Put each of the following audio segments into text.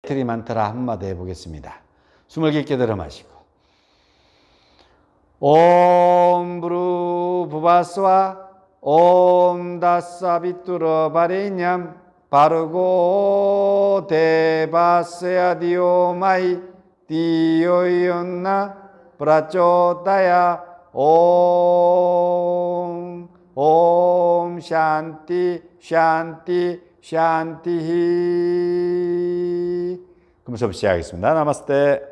가야트리 만트라 한마디 해보겠습니다. 숨을 깊게 들어 마시고 옴 브루 부바스와 옴 다사비뚜러 바레냠 바르고 데바스야 디오마이 디오이온나 브라초다야 옴 샨티 샨티 샨티히. 그럼 수업 시작하겠습니다. 나마스테.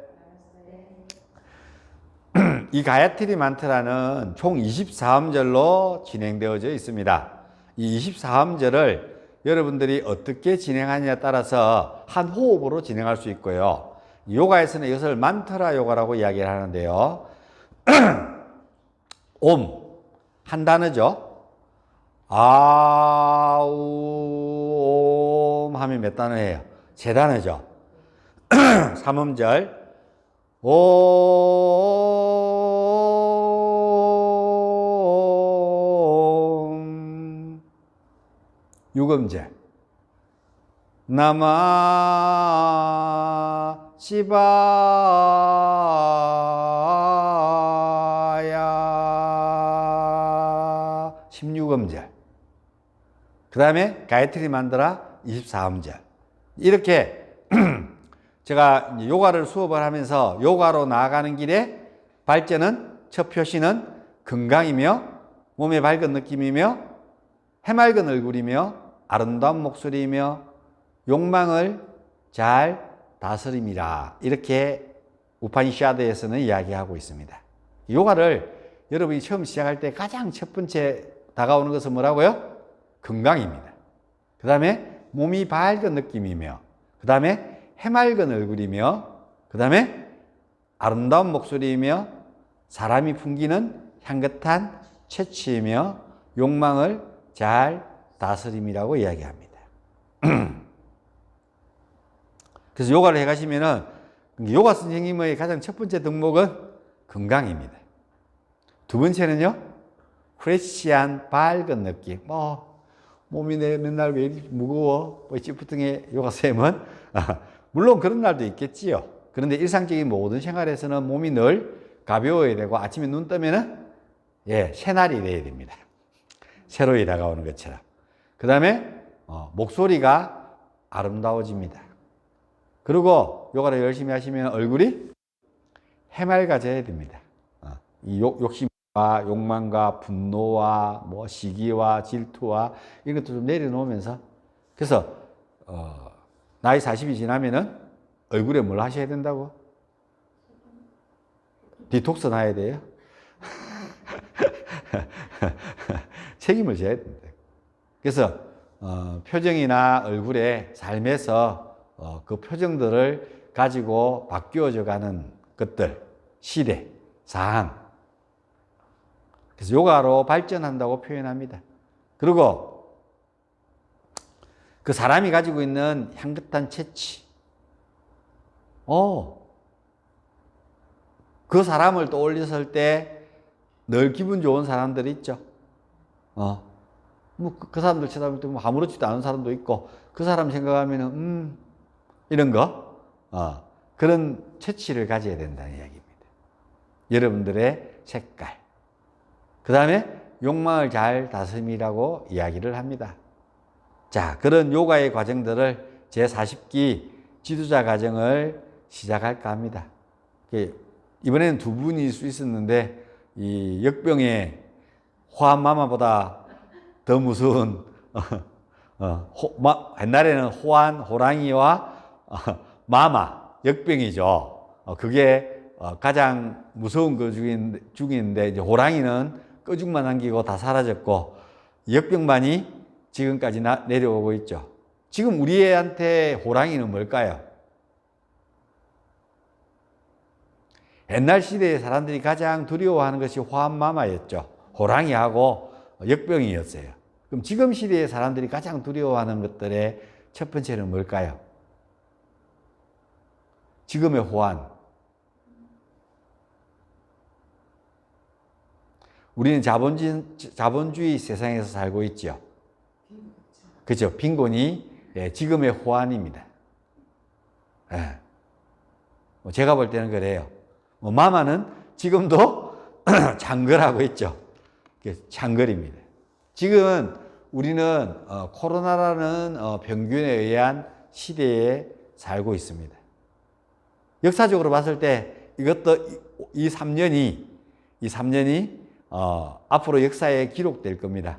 이 가야트리 만트라는 총 24음절로 진행되어져 있습니다. 이 24음절을 여러분들이 어떻게 진행하느냐에 따라서 한 호흡으로 진행할 수 있고요. 요가에서는 이것을 만트라 요가라고 이야기를 하는데요. 옴, 한 단어죠. 아우옴 하면 몇 단어예요? 세 단어죠. 3음절 옴. 6음절 나마 시바야 16음절. 그 다음에 가야트리 만트라 24음절. 이렇게 제가 요가를 수업을 하면서 요가로 나아가는 길에 발전은 첫 표시는 건강이며 몸에 밝은 느낌이며 해맑은 얼굴이며 아름다운 목소리이며 욕망을 잘 다스림이라. 이렇게 우파니샤드에서는 이야기하고 있습니다. 요가를 여러분이 처음 시작할 때 가장 첫 번째 다가오는 것은 뭐라고요? 건강입니다. 그 다음에 몸이 밝은 느낌이며 그 다음에 해맑은 얼굴이며 그 다음에 아름다운 목소리이며 사람이 풍기는 향긋한 체취이며 욕망을 잘 다스림이라고 이야기합니다. 그래서 요가를 해가시면은 요가 선생님의 가장 첫 번째 덕목은 건강입니다. 두 번째는요, 프레시한 밝은 느낌. 몸이 맨날 왜 이렇게 무거워? 찌뿌둥해 요가 쌤은 물론 그런 날도 있겠지요. 그런데 일상적인 모든 생활에서는 몸이 늘 가벼워야 되고 아침에 눈 뜨면은 새날이 돼야 됩니다. 새로이 다가오는 것처럼. 그 다음에 목소리가 아름다워집니다. 그리고 요가를 열심히 하시면 얼굴이 해맑아져야 됩니다. 이 욕심과 욕망과 분노와 시기와 질투와 이런 것도 좀 내려놓으면서, 그래서 나이 40이 지나면은 얼굴에 뭘 하셔야 된다고? 디톡스 놔야 돼요? 책임을 져야 된다. 그래서 표정이나 얼굴에 삶에서 그 표정들을 가지고 바뀌어져 가는 것들, 시대, 상황. 그래서 요가로 발전한다고 표현합니다. 그리고 그 사람이 가지고 있는 향긋한 체취. 그 사람을 떠올렸을 때 늘 기분 좋은 사람들이 있죠. 그 사람들 쳐다볼 때 아무렇지도 않은 사람도 있고, 그 사람 생각하면은, 이런 거, 그런 체취를 가져야 된다는 이야기입니다. 여러분들의 색깔. 그 다음에 욕망을 잘 다스림이라고 이야기를 합니다. 자, 그런 요가의 과정들을 제40기 지도자 과정을 시작할까 합니다. 이번에는 두 분일 수 있었는데, 이 역병의 호환마마보다 더 무서운, 옛날에는 호랑이와 마마, 역병이죠. 그게 가장 무서운 거 중인데, 이제 호랑이는 끄죽만 남기고 다 사라졌고, 역병만이 지금까지 내려오고 있죠. 지금 우리한테 호랑이는 뭘까요? 옛날 시대의 사람들이 가장 두려워하는 것이 호환마마였죠. 호랑이하고 역병이었어요. 그럼 지금 시대의 사람들이 가장 두려워하는 것들의 첫 번째는 뭘까요? 지금의 호환. 우리는 자본주의 세상에서 살고 있죠. 그렇죠. 빈곤이 지금의 호환입니다. 예. 뭐 제가 볼 때는 그래요. 뭐 마마는 지금도 장거라고 있죠. 장거리입니다. 지금은 우리는 코로나라는 병균에 의한 시대에 살고 있습니다. 역사적으로 봤을 때 이것도 이 3년이 앞으로 역사에 기록될 겁니다.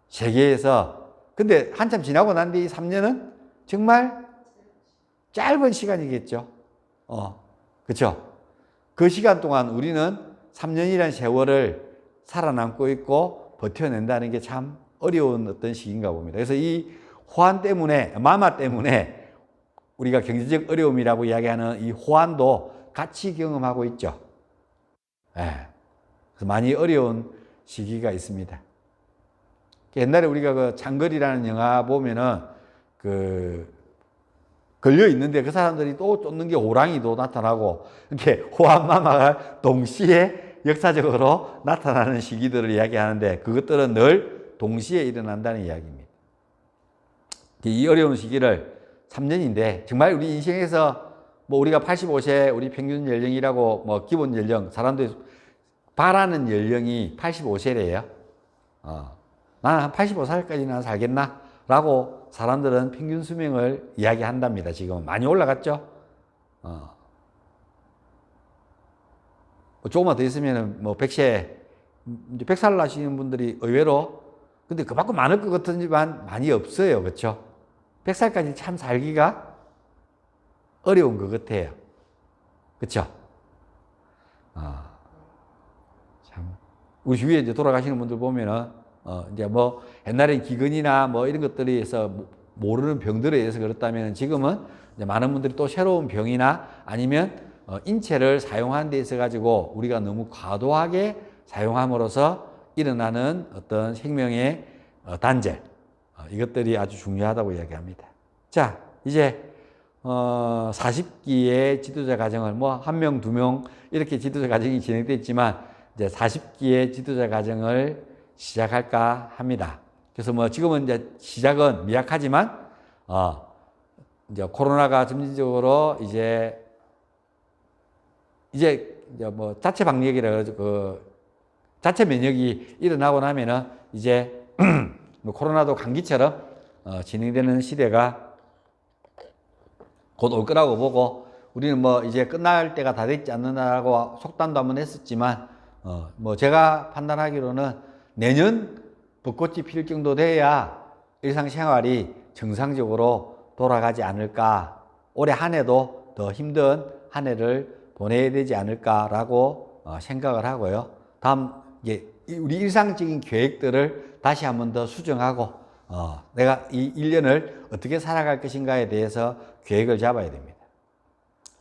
세계에서. 근데 한참 지나고 난 뒤 이 3년은 정말 짧은 시간이겠죠. 그렇죠? 그 시간 동안 우리는 3년이라는 세월을 살아남고 있고 버텨낸다는 게 참 어려운 어떤 시기인가 봅니다. 그래서 이 호환 때문에, 마마 때문에 우리가 경제적 어려움이라고 이야기하는 이 호환도 같이 경험하고 있죠. 예. 그래서 많이 어려운 시기가 있습니다. 옛날에 우리가 그 장거리라는 영화 보면은 걸려 있는데 그 사람들이 또 쫓는 게 호랑이도 나타나고 이렇게 호환마마가 동시에 역사적으로 나타나는 시기들을 이야기하는데 그것들은 늘 동시에 일어난다는 이야기입니다. 이 어려운 시기를 3년인데 정말 우리 인생에서 뭐 우리가 85세 우리 평균 연령이라고 뭐 기본 연령 사람들이 바라는 연령이 85세래요. 나는 한 85살까지는 살겠나? 라고 사람들은 평균 수명을 이야기한답니다. 지금 많이 올라갔죠? 조금만 더 있으면 뭐 100세, 100살 나시는 분들이 의외로 근데 그만큼 많을 것 같지만 많이 없어요. 그렇죠? 100살까지 참 살기가 어려운 것 같아요. 그렇죠? 참 우리 주위에 이제 돌아가시는 분들 보면은 이제 뭐 옛날엔 기근이나 뭐 이런 것들에 의해서 모르는 병들에 의해서 그렇다면 지금은 이제 많은 분들이 또 새로운 병이나 아니면 인체를 사용하는 데 있어 가지고 우리가 너무 과도하게 사용함으로써 일어나는 어떤 생명의 단절 이것들이 아주 중요하다고 이야기합니다. 자, 이제 40기의 지도자 과정을 뭐 1명, 2명 이렇게 지도자 과정이 진행됐지만 이제 40기의 지도자 과정을 시작할까 합니다. 그래서 뭐 지금은 이제 시작은 미약하지만 이제 코로나가 점진적으로 이제 뭐 자체 방역이라 그 자체 면역이 일어나고 나면은 이제 뭐 코로나도 감기처럼 진행되는 시대가 곧 올 거라고 보고 우리는 뭐 이제 끝날 때가 다 됐지 않느냐라고 속단도 한번 했었지만 뭐 제가 판단하기로는 내년 벚꽃이 필 정도 돼야 일상생활이 정상적으로 돌아가지 않을까. 올해 한 해도 더 힘든 한 해를 보내야 되지 않을까라고 생각을 하고요. 다음 이제 우리 일상적인 계획들을 다시 한번 더 수정하고 내가 이 1년을 어떻게 살아갈 것인가에 대해서 계획을 잡아야 됩니다.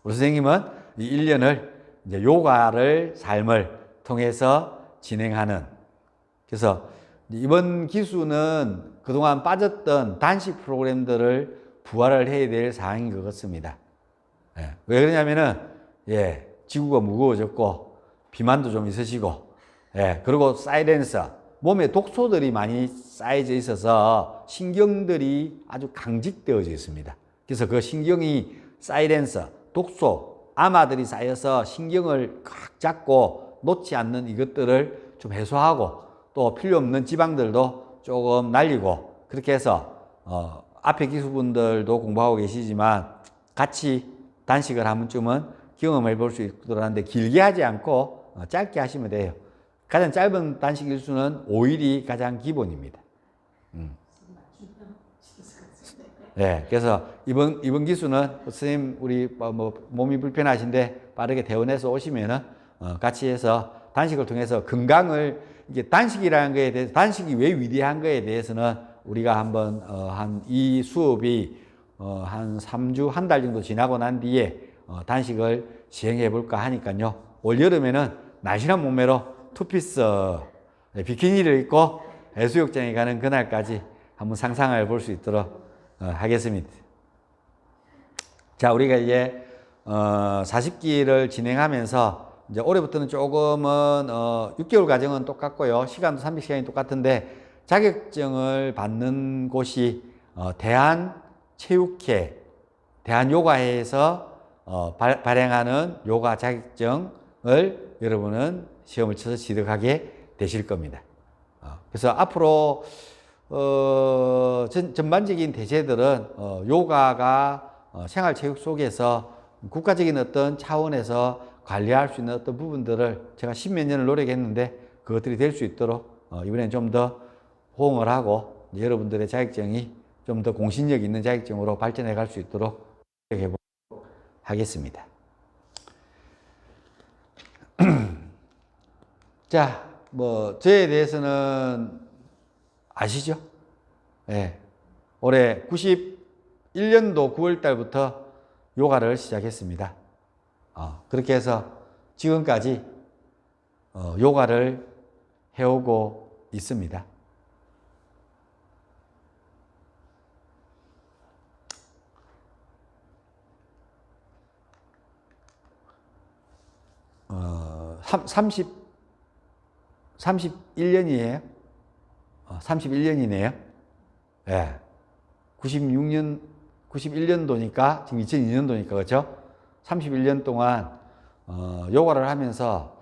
우리 선생님은 이 1년을 이제 요가를 삶을 통해서 진행하는 그래서 이번 기수는 그동안 빠졌던 단식 프로그램들을 부활을 해야 될 사항인 것 같습니다. 왜 그러냐면은 지구가 무거워졌고 비만도 좀 있으시고 그리고 사이렌서 몸에 독소들이 많이 쌓여져 있어서 신경들이 아주 강직되어져 있습니다. 그래서 그 신경이 사이렌서, 독소, 암화들이 쌓여서 신경을 꽉 잡고 놓지 않는 이것들을 좀 해소하고 또 필요 없는 지방들도 조금 날리고 그렇게 해서 앞에 기수분들도 공부하고 계시지만 같이 단식을 한 번쯤은 경험해 볼 수 있더라는데 길게 하지 않고 짧게 하시면 돼요. 가장 짧은 단식 일수는 5일이 가장 기본입니다. 그래서 이번 기수는 선생님 우리 뭐 몸이 불편하신데 빠르게 퇴원해서 오시면은 같이 해서 단식을 통해서 건강을 이게 단식이라는 거에 대해서 단식이 왜 위대한 거에 대해서는 우리가 한번 한 이 수업이 한 3주 한 달 정도 지나고 난 뒤에 단식을 시행해 볼까 하니까요. 올 여름에는 날씬한 몸매로 투피스 비키니를 입고 해수욕장에 가는 그날까지 한번 상상해 볼 수 있도록 하겠습니다. 자, 우리가 이제 40기를 진행하면서 이제 올해부터는 조금은 6개월 과정은 똑같고요. 시간도 300시간이 똑같은데 자격증을 받는 곳이 대한체육회 대한요가회에서 발행하는 요가 자격증을 여러분은 시험을 쳐서 취득하게 되실 겁니다. 그래서 앞으로 전반적인 대세들은 요가가 생활체육 속에서 국가적인 어떤 차원에서 관리할 수 있는 어떤 부분들을 제가 십몇 년을 노력했는데 그것들이 될 수 있도록 이번엔 좀 더 호응을 하고 여러분들의 자격증이 좀 더 공신력 있는 자격증으로 발전해 갈 수 있도록 노력해 보도록 하겠습니다. 자, 저에 대해서는 아시죠? 예. 올해 91년도 9월 달부터 요가를 시작했습니다. 그렇게 해서 지금까지 요가를 해오고 있습니다. 어, 31년이에요. 31년이네요. 예. 91년도니까, 지금 2002년도니까, 그렇죠? 31년 동안, 요가를 하면서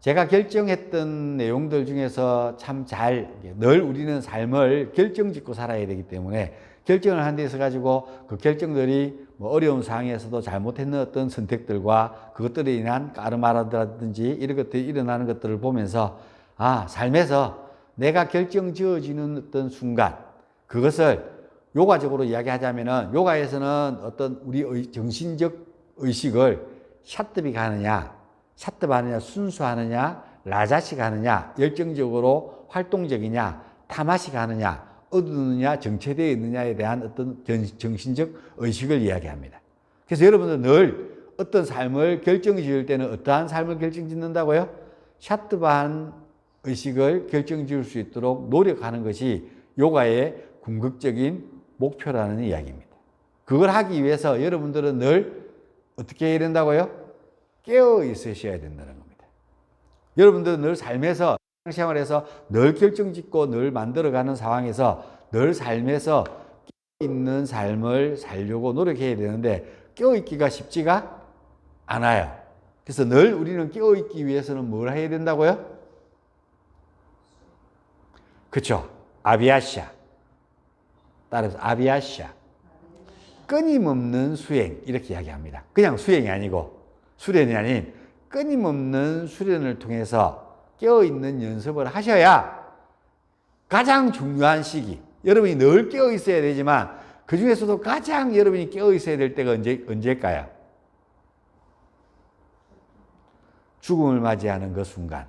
제가 결정했던 내용들 중에서 참 늘 우리는 삶을 결정 짓고 살아야 되기 때문에 결정을 하는 데 있어 가지고 그 결정들이 어려운 상황에서도 잘못했는 어떤 선택들과 그것들에 인한 까르마라든지 이런 것들이 일어나는 것들을 보면서 삶에서 내가 결정 지어지는 어떤 순간 그것을 요가적으로 이야기하자면은 요가에서는 어떤 우리 정신적 의식을 샷듭이 하느냐 순수하느냐 라자식 하느냐 열정적으로 활동적이냐 타마식 하느냐 어두느냐 정체되어 있느냐에 대한 어떤 정신적 의식을 이야기합니다. 그래서 여러분들 늘 어떤 삶을 결정 지을 때는 어떠한 삶을 결정 짓는다고요? 샷듭한 의식을 결정 지을 수 있도록 노력하는 것이 요가의 궁극적인 목표라는 이야기입니다. 그걸 하기 위해서 여러분들은 늘 어떻게 해야 된다고요? 깨어 있으셔야 된다는 겁니다. 여러분들은 늘 삶에서 생활에서 늘 결정짓고 늘 만들어가는 상황에서 늘 삶에서 깨어있는 삶을 살려고 노력해야 되는데 깨어있기가 쉽지가 않아요. 그래서 늘 우리는 깨어있기 위해서는 뭘 해야 된다고요? 그렇죠. 아비아샤. 따라서 아비아샤. 끊임없는 수행 이렇게 이야기합니다. 그냥 수행이 아니고 수련이 아닌 끊임없는 수련을 통해서 깨어있는 연습을 하셔야 가장 중요한 시기, 여러분이 늘 깨어있어야 되지만 그 중에서도 가장 여러분이 깨어있어야 될 때가 언제일까요? 죽음을 맞이하는 그 순간.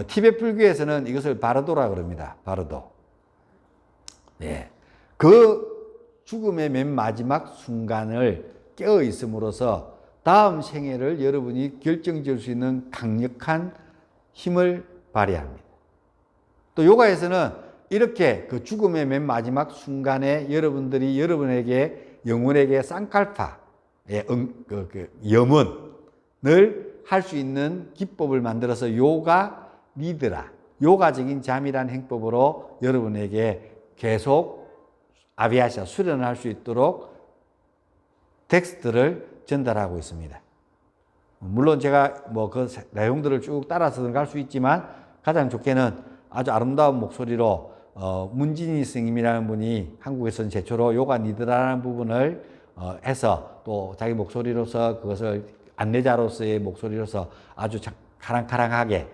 티베트 불교에서는 이것을 바르도라 그럽니다. 바르도. 네. 그 죽음의 맨 마지막 순간을 깨어 있음으로써 다음 생애를 여러분이 결정지을 수 있는 강력한 힘을 발휘합니다. 또 요가에서는 이렇게 그 죽음의 맨 마지막 순간에 여러분들이 여러분에게 영혼에게 쌍칼파, 염원을 할 수 있는 기법을 만들어서 요가 니드라, 요가적인 잠이라는 행법으로 여러분에게 계속 아비아샤 수련을 할 수 있도록 텍스트를 전달하고 있습니다. 물론 제가 그 내용들을 쭉 따라서 갈 수 있지만 가장 좋게는 아주 아름다운 목소리로 문진희 스님이라는 분이 한국에서는 최초로 요가 니드라라는 부분을 해서 또 자기 목소리로서 그것을 안내자로서의 목소리로서 아주 카랑카랑하게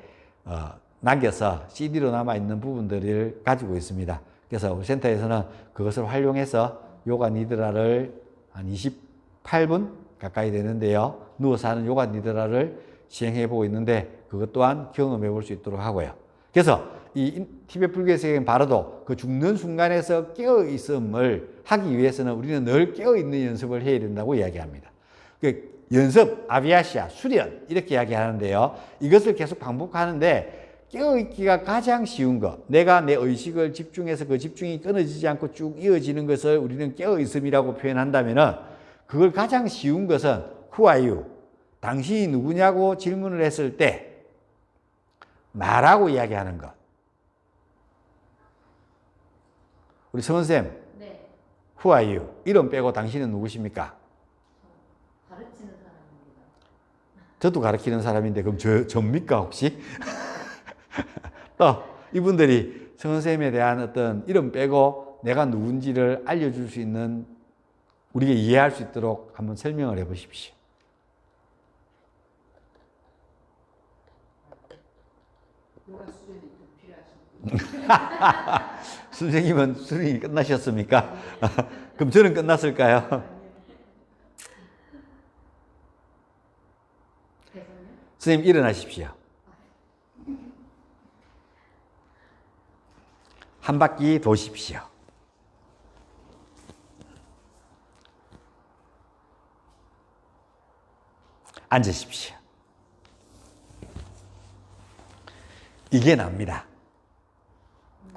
남겨서 CD로 남아있는 부분들을 가지고 있습니다. 그래서 우리 센터에서는 그것을 활용해서 요가 니드라를 한 28분 가까이 되는데요. 누워서 하는 요가 니드라를 시행해 보고 있는데 그것 또한 경험해 볼 수 있도록 하고요. 그래서 이 티베트 불교에서 바로도 그 죽는 순간에서 깨어 있음을 하기 위해서는 우리는 늘 깨어 있는 연습을 해야 된다고 이야기합니다. 그 연습, 아비아샤, 수련 이렇게 이야기하는데요. 이것을 계속 반복하는데 깨어있기가 가장 쉬운 것, 내가 내 의식을 집중해서 그 집중이 끊어지지 않고 쭉 이어지는 것을 우리는 깨어있음이라고 표현한다면 그걸 가장 쉬운 것은 Who are you? 당신이 누구냐고 질문을 했을 때 나라고 이야기하는 것. 우리 성은쌤, 네. who are you? 이름 빼고 당신은 누구십니까? 가르치는 사람입니다. 저도 가르치는 사람인데 그럼 접니까 혹시? 또 이분들이 성은쌤에 대한 어떤 이름 빼고 내가 누군지를 알려줄 수 있는, 우리가 이해할 수 있도록 한번 설명을 해 보십시오. 요가 수련이 좀 필요하십니까? 선생님은 수련이 끝나셨습니까? 그럼 저는 끝났을까요? 선생님 일어나십시오. 한 바퀴 도십시오. 앉으십시오. 이게 납니다.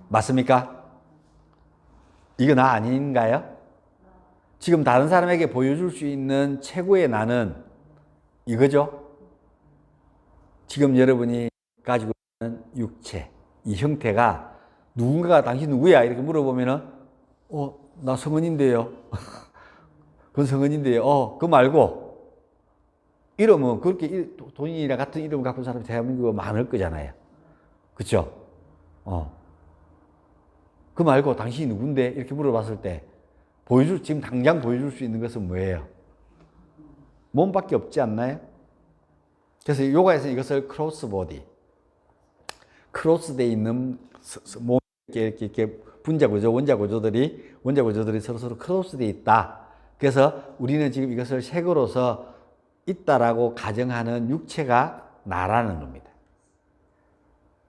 맞습니까? 이거 나 아닌가요? 지금 다른 사람에게 보여줄 수 있는 최고의 나는 이거죠? 지금 여러분이 가지고 있는 육체, 이 형태가 누군가가 당신 누구야? 이렇게 물어보면은, 나 성은인데요. 그건 성은인데요. 그거 말고, 이름은 그렇게 돈이랑 같은 이름을 갖고 있는 사람이 대한민국에 많을 거잖아요. 그쵸? 그 말고 당신이 누군데? 이렇게 물어봤을 때, 지금 당장 보여줄 수 있는 것은 뭐예요? 몸밖에 없지 않나요? 그래서 요가에서 이것을 크로스보디, 크로스되어 있는 몸, 이렇게 분자 구조, 원자 구조들이 서로 크로스되어 있다. 그래서 우리는 지금 이것을 색으로서 있다라고 가정하는 육체가 나라는 겁니다.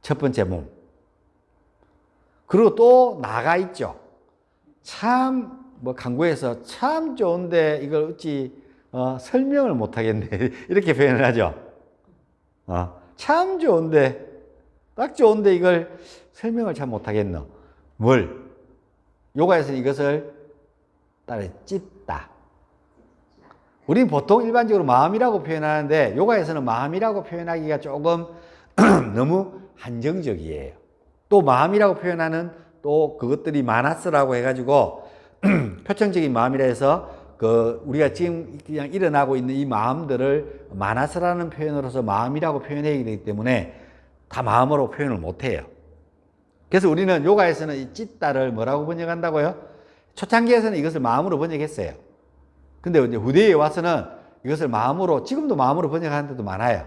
첫 번째 몸. 그리고 또 나가 있죠. 참, 강구에서 참 좋은데 이걸 어찌 설명을 못 하겠네. 이렇게 표현을 하죠. 참 좋은데, 딱 좋은데 이걸 설명을 잘 못 하겠노. 뭘? 요가에서는 이것을 따라 찢다. 우리는 보통 일반적으로 마음이라고 표현하는데 요가에서는 마음이라고 표현하기가 조금 너무 한정적이에요. 또 마음이라고 표현하는 또 그것들이 마나스라고 해가지고 표창적인 마음이라 해서 우리가 지금 그냥 일어나고 있는 이 마음들을 마나스라는 표현으로서 마음이라고 표현해야 되기 때문에 다 마음으로 표현을 못 해요. 그래서 우리는 요가에서는 이 찢다를 뭐라고 번역한다고요? 초창기에서는 이것을 마음으로 번역했어요. 근데 이제 후대에 와서는 이것을 마음으로, 지금도 마음으로 번역하는 데도 많아요.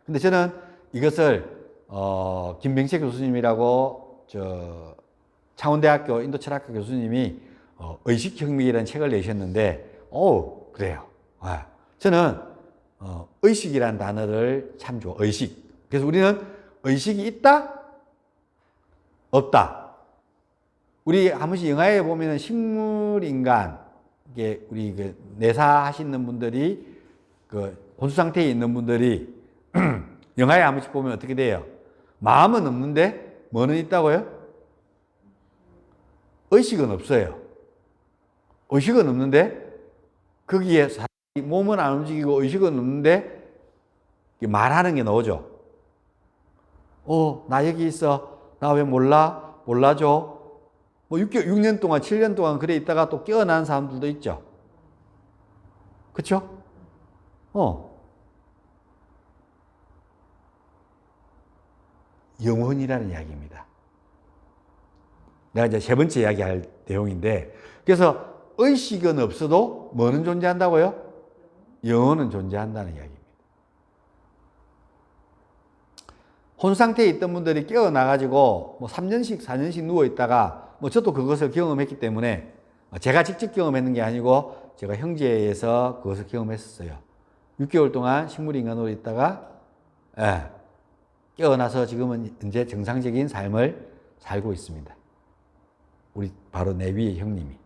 근데 저는 이것을 김병채 교수님이라고 창원대학교 인도철학과 교수님이 의식혁명이라는 책을 내셨는데, 그래요. 저는 의식이라는 단어를 참 좋아. 의식. 그래서 우리는 의식이 있다? 없다. 우리 한 번씩 영화에 보면 식물인간, 이게 우리 내사하시는 분들이 혼수 상태에 있는 분들이 영화에 한 번씩 보면 어떻게 돼요? 마음은 없는데 뭐는 있다고요? 의식은 없어요. 의식은 없는데 거기에 몸은 안 움직이고 의식은 없는데 말하는 게 나오죠. 나 여기 있어. 나 왜 몰라? 몰라줘. 6년 동안, 7년 동안 그래 있다가 또 깨어난 사람들도 있죠. 그쵸? 영혼이라는 이야기입니다. 내가 이제 세 번째 이야기할 내용인데, 그래서 의식은 없어도 뭐는 존재한다고요? 영혼은 존재한다는 이야기입니다. 혼 상태에 있던 분들이 깨어나가지고 3년씩, 4년씩 누워있다가 저도 그것을 경험했기 때문에, 제가 직접 경험했는 게 아니고 제가 형제에서 그것을 경험했었어요. 6개월 동안 식물인간으로 있다가 깨어나서 지금은 이제 정상적인 삶을 살고 있습니다. 우리 바로 내 위의 형님이.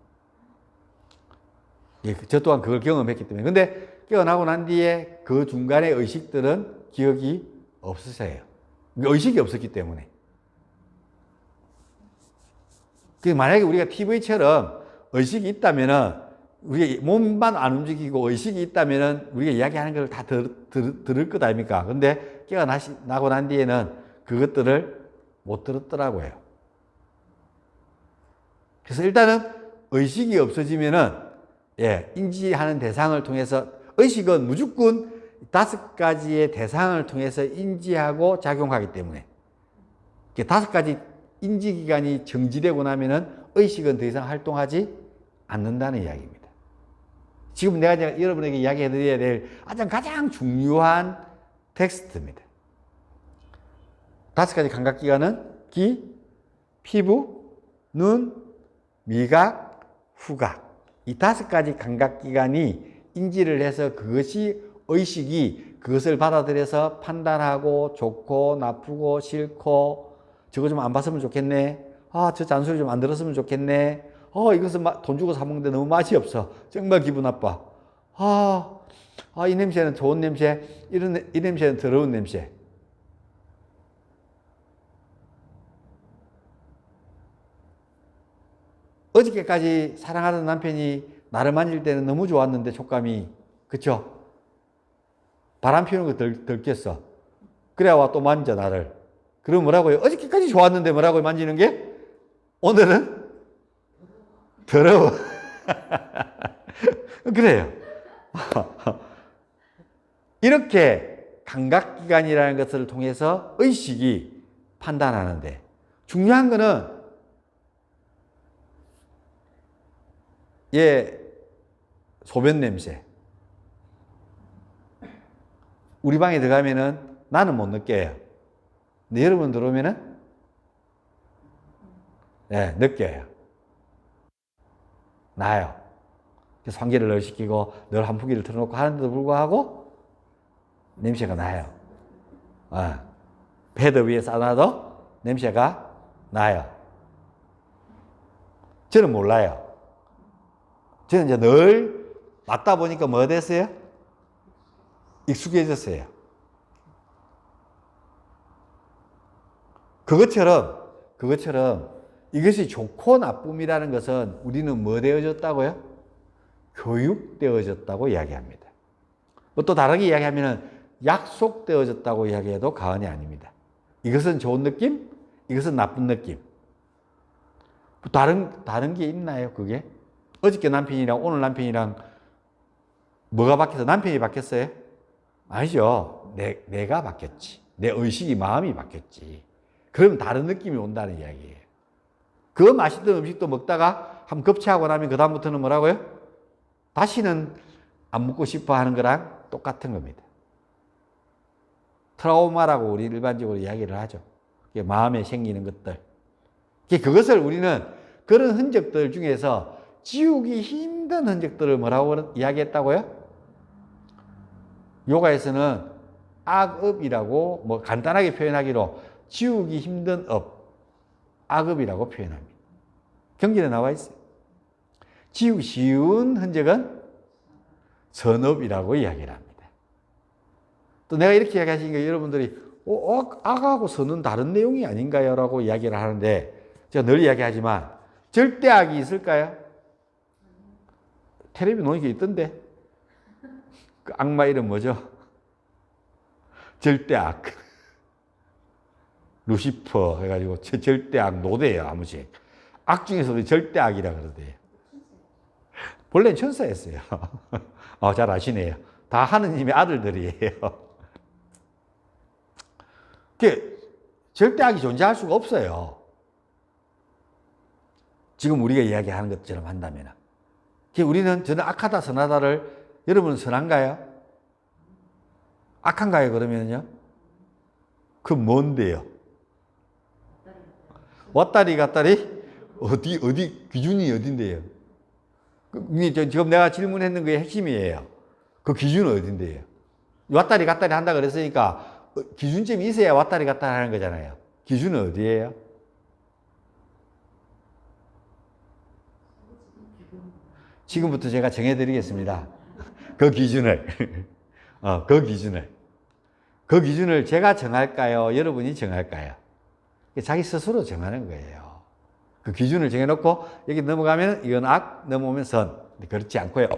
저 또한 그걸 경험했기 때문에. 근데 깨어나고 난 뒤에 그 중간의 의식들은 기억이 없으세요. 의식이 없었기 때문에. 만약에 우리가 TV처럼 의식이 있다면은, 우리가 몸만 안 움직이고 의식이 있다면은 우리가 이야기하는 걸 다 들을 것 아닙니까? 근데 깨어나고 난 뒤에는 그것들을 못 들었더라고요. 그래서 일단은 의식이 없어지면은, 예, 인지하는 대상을 통해서, 의식은 무조건 5가지의 대상을 통해서 인지하고 작용하기 때문에, 5가지 인지기관이 정지되고 나면은 의식은 더 이상 활동하지 않는다는 이야기입니다. 지금 내가 여러분에게 이야기해 드려야 될 가장 중요한 텍스트입니다. 5가지 감각기관은 귀, 피부, 눈, 미각, 후각. 이 5가지 감각기관이 인지를 해서 그것이 의식이 그것을 받아들여서 판단하고 좋고 나쁘고 싫고 저거 좀 안 봤으면 좋겠네. 저 잔소리 좀 안 들었으면 좋겠네. 이것은 돈 주고 사 먹는데 너무 맛이 없어. 정말 기분 나빠. 이 냄새는 좋은 냄새. 이 냄새는 더러운 냄새. 어저께까지 사랑하던 남편이 나를 만질 때는 너무 좋았는데 촉감이, 그쵸? 바람 피우는 거 덜 꼈어. 그래야 와 또 만져 나를. 그럼 뭐라고요? 어저께까지 좋았는데 뭐라고요? 만지는 게? 오늘은 더러워. 그래요. 이렇게 감각기관이라는 것을 통해서 의식이 판단하는데, 중요한 거는 소변 냄새. 우리 방에 들어가면은 나는 못 느껴요. 근데 여러분 들어오면은 느껴요. 나요. 그래서 환기를 늘 시키고 늘 한풍기를 틀어놓고 하는데도 불구하고 냄새가 나요. 베드 위에 싸놔도 냄새가 나요. 저는 몰라요. 저는 이제 늘 맞다 보니까 뭐 됐어요? 익숙해졌어요. 그것처럼 이것이 좋고 나쁨이라는 것은 우리는 뭐 되어졌다고요? 교육되어졌다고 이야기합니다. 또 다르게 이야기하면 약속되어졌다고 이야기해도 과언이 아닙니다. 이것은 좋은 느낌, 이것은 나쁜 느낌. 다른 게 있나요, 그게? 어저께 남편이랑 오늘 남편이랑 뭐가 바뀌어서 남편이 바뀌었어요? 아니죠. 내가 바뀌었지. 내 의식이, 마음이 바뀌었지. 그러면 다른 느낌이 온다는 이야기예요. 그 맛있던 음식도 먹다가 한번 급체하고 나면 그다음부터는 뭐라고요? 다시는 안 먹고 싶어 하는 거랑 똑같은 겁니다. 트라우마라고 우리 일반적으로 이야기를 하죠. 마음에 생기는 것들. 그것을 우리는 그런 흔적들 중에서 지우기 힘든 흔적들을 뭐라고 이야기했다고요? 요가에서는 악업이라고 뭐 간단하게 표현하기로 지우기 힘든 업, 악업이라고 표현합니다. 경전에 나와 있어요. 지우기 쉬운 흔적은 선업이라고 이야기를 합니다. 또 내가 이렇게 이야기하시니까 여러분들이 악하고 선은 다른 내용이 아닌가요? 라고 이야기를 하는데 제가 늘 이야기하지만 절대 악이 있을까요? 텔레비 노니까 있던데. 그 악마 이름 뭐죠? 절대악. 루시퍼 해가지고 절대악 노대예요, 아무튼. 악 중에서도 절대악이라 그러대요. 본래는 천사였어요. 잘 아시네요. 다 하느님의 아들들이에요. 절대악이 존재할 수가 없어요. 지금 우리가 이야기하는 것처럼 한다면. 우리는 저는 악하다 선하다를, 여러분은 선한가요? 악한가요? 그러면요? 그 뭔데요? 왔다리 갔다리? 어디, 기준이 어딘데요? 지금 내가 질문했는 게 핵심이에요. 그 기준은 어딘데요? 왔다리 갔다리 한다 그랬으니까 기준점이 있어야 왔다리 갔다리 하는 거잖아요. 기준은 어디예요? 지금부터 제가 정해드리겠습니다. 그 기준을. 그 기준을 제가 정할까요? 여러분이 정할까요? 자기 스스로 정하는 거예요. 그 기준을 정해놓고 여기 넘어가면 이건 악, 넘어오면 선. 그렇지 않고요.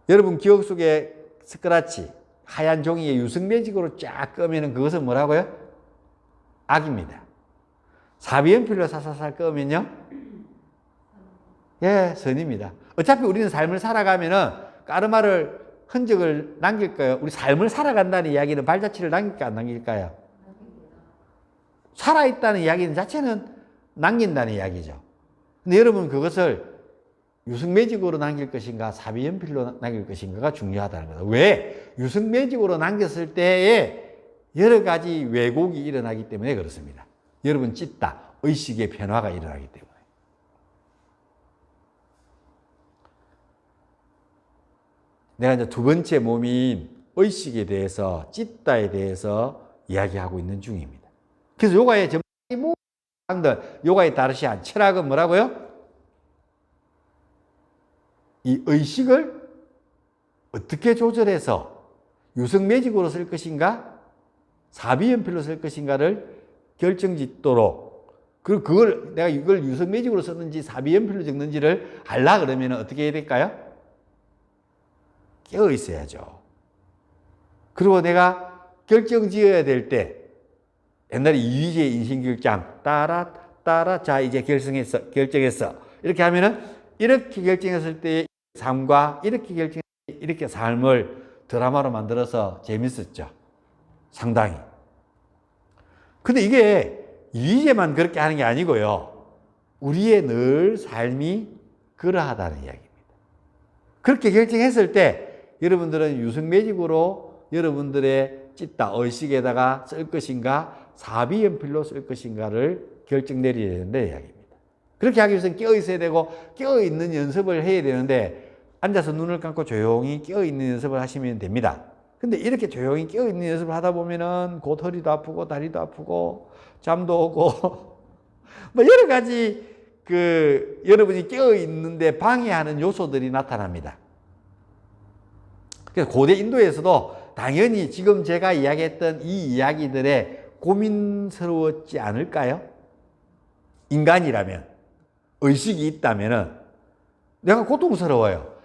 여러분 기억 속에 스크라치, 하얀 종이에 유성매직으로 쫙 끄면 그것은 뭐라고요? 악입니다. 사비연필로 사살살 끄면요? 예, 선입니다. 어차피 우리는 삶을 살아가면은 까르마를 흔적을 남길까요? 우리 삶을 살아간다는 이야기는 발자취를 남길까 안 남길까요? 살아있다는 이야기는 자체는 남긴다는 이야기죠. 근데 여러분 그것을 유승매직으로 남길 것인가 사비연필로 남길 것인가가 중요하다는 거다. 왜? 유승매직으로 남겼을 때에 여러 가지 왜곡이 일어나기 때문에 그렇습니다. 여러분 찢다, 의식의 변화가 일어나기 때문에. 내가 이제 두 번째 몸인 의식에 대해서 찢다에 대해서 이야기하고 있는 중입니다. 그래서 요가의 전반적인 모든 요가의 다르시안 철학은 뭐라고요? 이 의식을 어떻게 조절해서 유성매직으로 쓸 것인가 사비연필로 쓸 것인가를 결정짓도록, 그리고 그걸 내가 이걸 유성매직으로 썼는지 사비연필로 적는지를 알라 그러면 어떻게 해야 될까요? 깨어 있어야죠. 그리고 내가 결정 지어야 될 때, 옛날에 이휘재 인신결정 따라 자 이제 결정했어 이렇게 하면은 이렇게 결정했을 때의 삶과 이렇게 결정 이렇게 삶을 드라마로 만들어서 재밌었죠. 상당히. 근데 이게 이휘재만 그렇게 하는 게 아니고요. 우리의 늘 삶이 그러하다는 이야기입니다. 그렇게 결정했을 때 여러분들은 유성매직으로 여러분들의 찢다 의식에다가 쓸 것인가 사비연필로 쓸 것인가를 결정 내려야 된다는 이야기입니다. 그렇게 하기 위해서는 깨어 있어야 되고 깨어 있는 연습을 해야 되는데 앉아서 눈을 감고 조용히 깨어 있는 연습을 하시면 됩니다. 근데 이렇게 조용히 깨어 있는 연습을 하다 보면은 곧 허리도 아프고 다리도 아프고 잠도 오고 뭐 여러 가지 여러분이 깨어 있는데 방해하는 요소들이 나타납니다. 그래서 고대 인도에서도 당연히 지금 제가 이야기했던 이 이야기들에 고민스러웠지 않을까요? 인간이라면, 의식이 있다면은 내가 고통스러워요.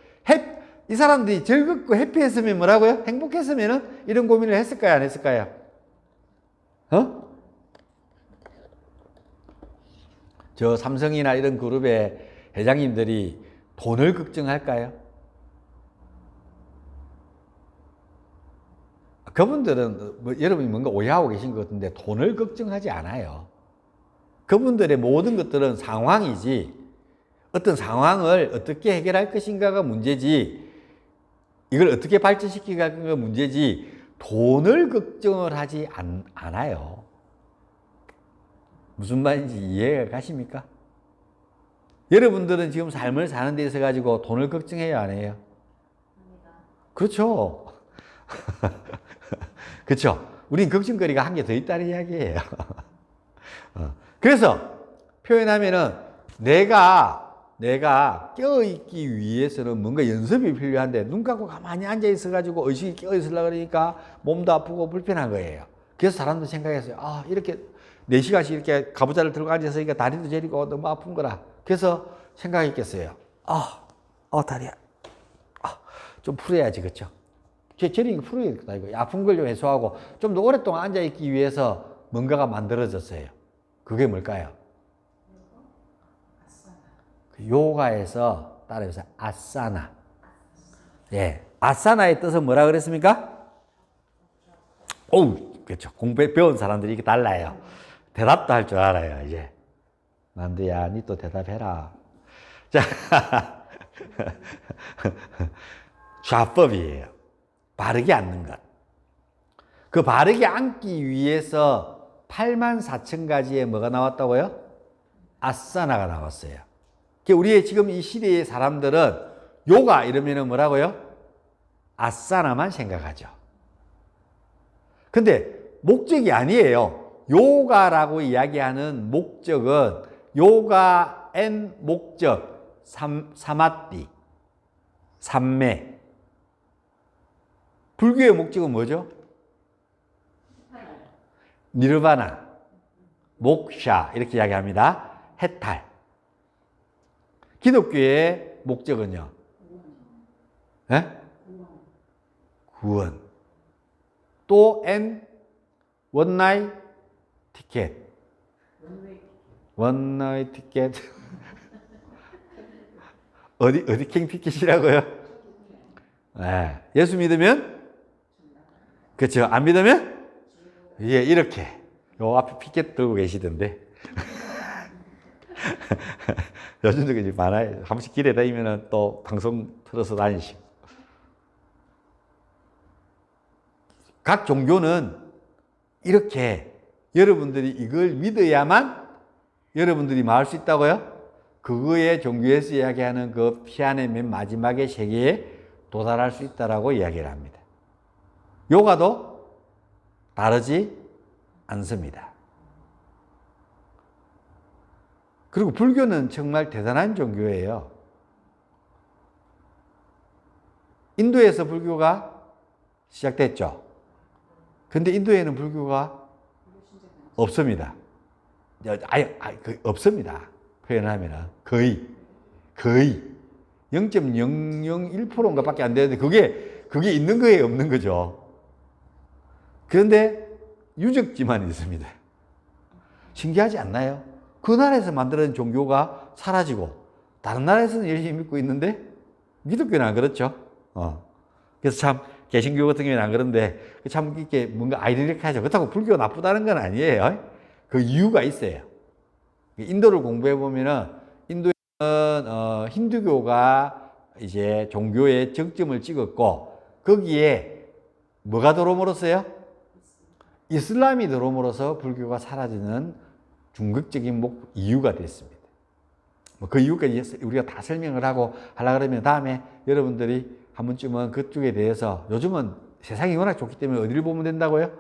이 사람들이 즐겁고 해피했으면 뭐라고요? 행복했으면은 이런 고민을 했을까요? 안 했을까요? 저 삼성이나 이런 그룹의 회장님들이 돈을 걱정할까요? 그분들은 여러분이 뭔가 오해하고 계신 것 같은데 돈을 걱정하지 않아요. 그분들의 모든 것들은 상황이지 어떤 상황을 어떻게 해결할 것인가가 문제지 이걸 어떻게 발전시키기가 문제지 돈을 걱정을 하지 않아요. 무슨 말인지 이해가 가십니까? 여러분들은 지금 삶을 사는 데 있어 가지고 돈을 걱정해요, 안 해요? 그렇죠. 그렇죠. 우린 걱정거리가 한 개 더 있다는 이야기예요. 그래서 표현하면은 내가 깨어있기 위해서는 뭔가 연습이 필요한데 눈 감고 가만히 앉아 있어 가지고 의식이 깨어 있으려고 그러니까 몸도 아프고 불편한 거예요. 그래서 사람도 생각했어요. 아, 이렇게 4시간씩 이렇게 가부좌를 들고 앉아있으니까 다리도 저리고 너무 아픈 거라. 그래서 생각했겠어요. 다리야. 좀 풀어야지, 그렇죠? 저리는 거 풀어야겠다, 이거. 아픈 걸 좀 해소하고 좀 더 오랫동안 앉아있기 위해서 뭔가가 만들어졌어요. 그게 뭘까요? 요가에서 따라해서 아사나. 예. 아사나의 뜻은 뭐라 그랬습니까? 그렇죠. 배운 사람들이 이게 달라요. 대답도 할 줄 알아요, 이제. 만두야, 니 또 대답해라. 자. 좌법이에요. 바르게 앉는 것. 그 바르게 앉기 위해서 84,000가지의 뭐가 나왔다고요? 아사나가 나왔어요. 우리의 지금 이 시대의 사람들은 요가 이러면은 뭐라고요? 아사나만 생각하죠. 근데 목적이 아니에요. 요가라고 이야기하는 목적은 요가 앤 목적, 사마띠, 삼매. 불교의 목적은 뭐죠? 니르바나, 목샤 이렇게 이야기합니다. 해탈. 기독교의 목적은요? 구원. 또 원나잇 티켓. 원나잇 티켓. 어디 킹피켓이라고요? 네. 예수 믿으면? 그렇죠. 안 믿으면? 예, 이렇게. 요 앞에 피켓 들고 계시던데. 요즘도 그지 많아요. 한 번씩 길에 다니면 또 방송 틀어서 다니시고. 각 종교는 이렇게 여러분들이 이걸 믿어야만 여러분들이 말할 수 있다고요? 그거에 종교에서 이야기하는 그 피안의 맨 마지막의 세계에 도달할 수 있다라고 이야기를 합니다. 요가도 다르지 않습니다. 그리고 불교는 정말 대단한 종교예요. 인도에서 불교가 시작됐죠. 근데 인도에는 불교가 없습니다. 아예 없습니다. 표현하면 거의 0.001%인가 밖에 안 되는데 그게 있는 거예요, 없는 거죠. 그런데 유적지만 있습니다. 신기하지 않나요? 그 나라에서 만들어진 종교가 사라지고 다른 나라에서는 열심히 믿고 있는데 기독교는 안 그렇죠. 그래서 참 개신교 같은 경우는 안 그런데 참 이렇게 뭔가 아이러니하죠. 그렇다고 불교가 나쁘다는 건 아니에요. 그 이유가 있어요. 인도를 공부해 보면은 인도에는 힌두교가 이제 종교의 정점을 찍었고 거기에 뭐가 들어옴으로써요? 이슬람이 들어옴으로써 불교가 사라지는 중극적인 이유가 됐습니다. 그 이유까지 우리가 다 설명을 하고 하려고 그러면 다음에 여러분들이 한 번쯤은 그쪽에 대해서 요즘은 세상이 워낙 좋기 때문에 어디를 보면 된다고요?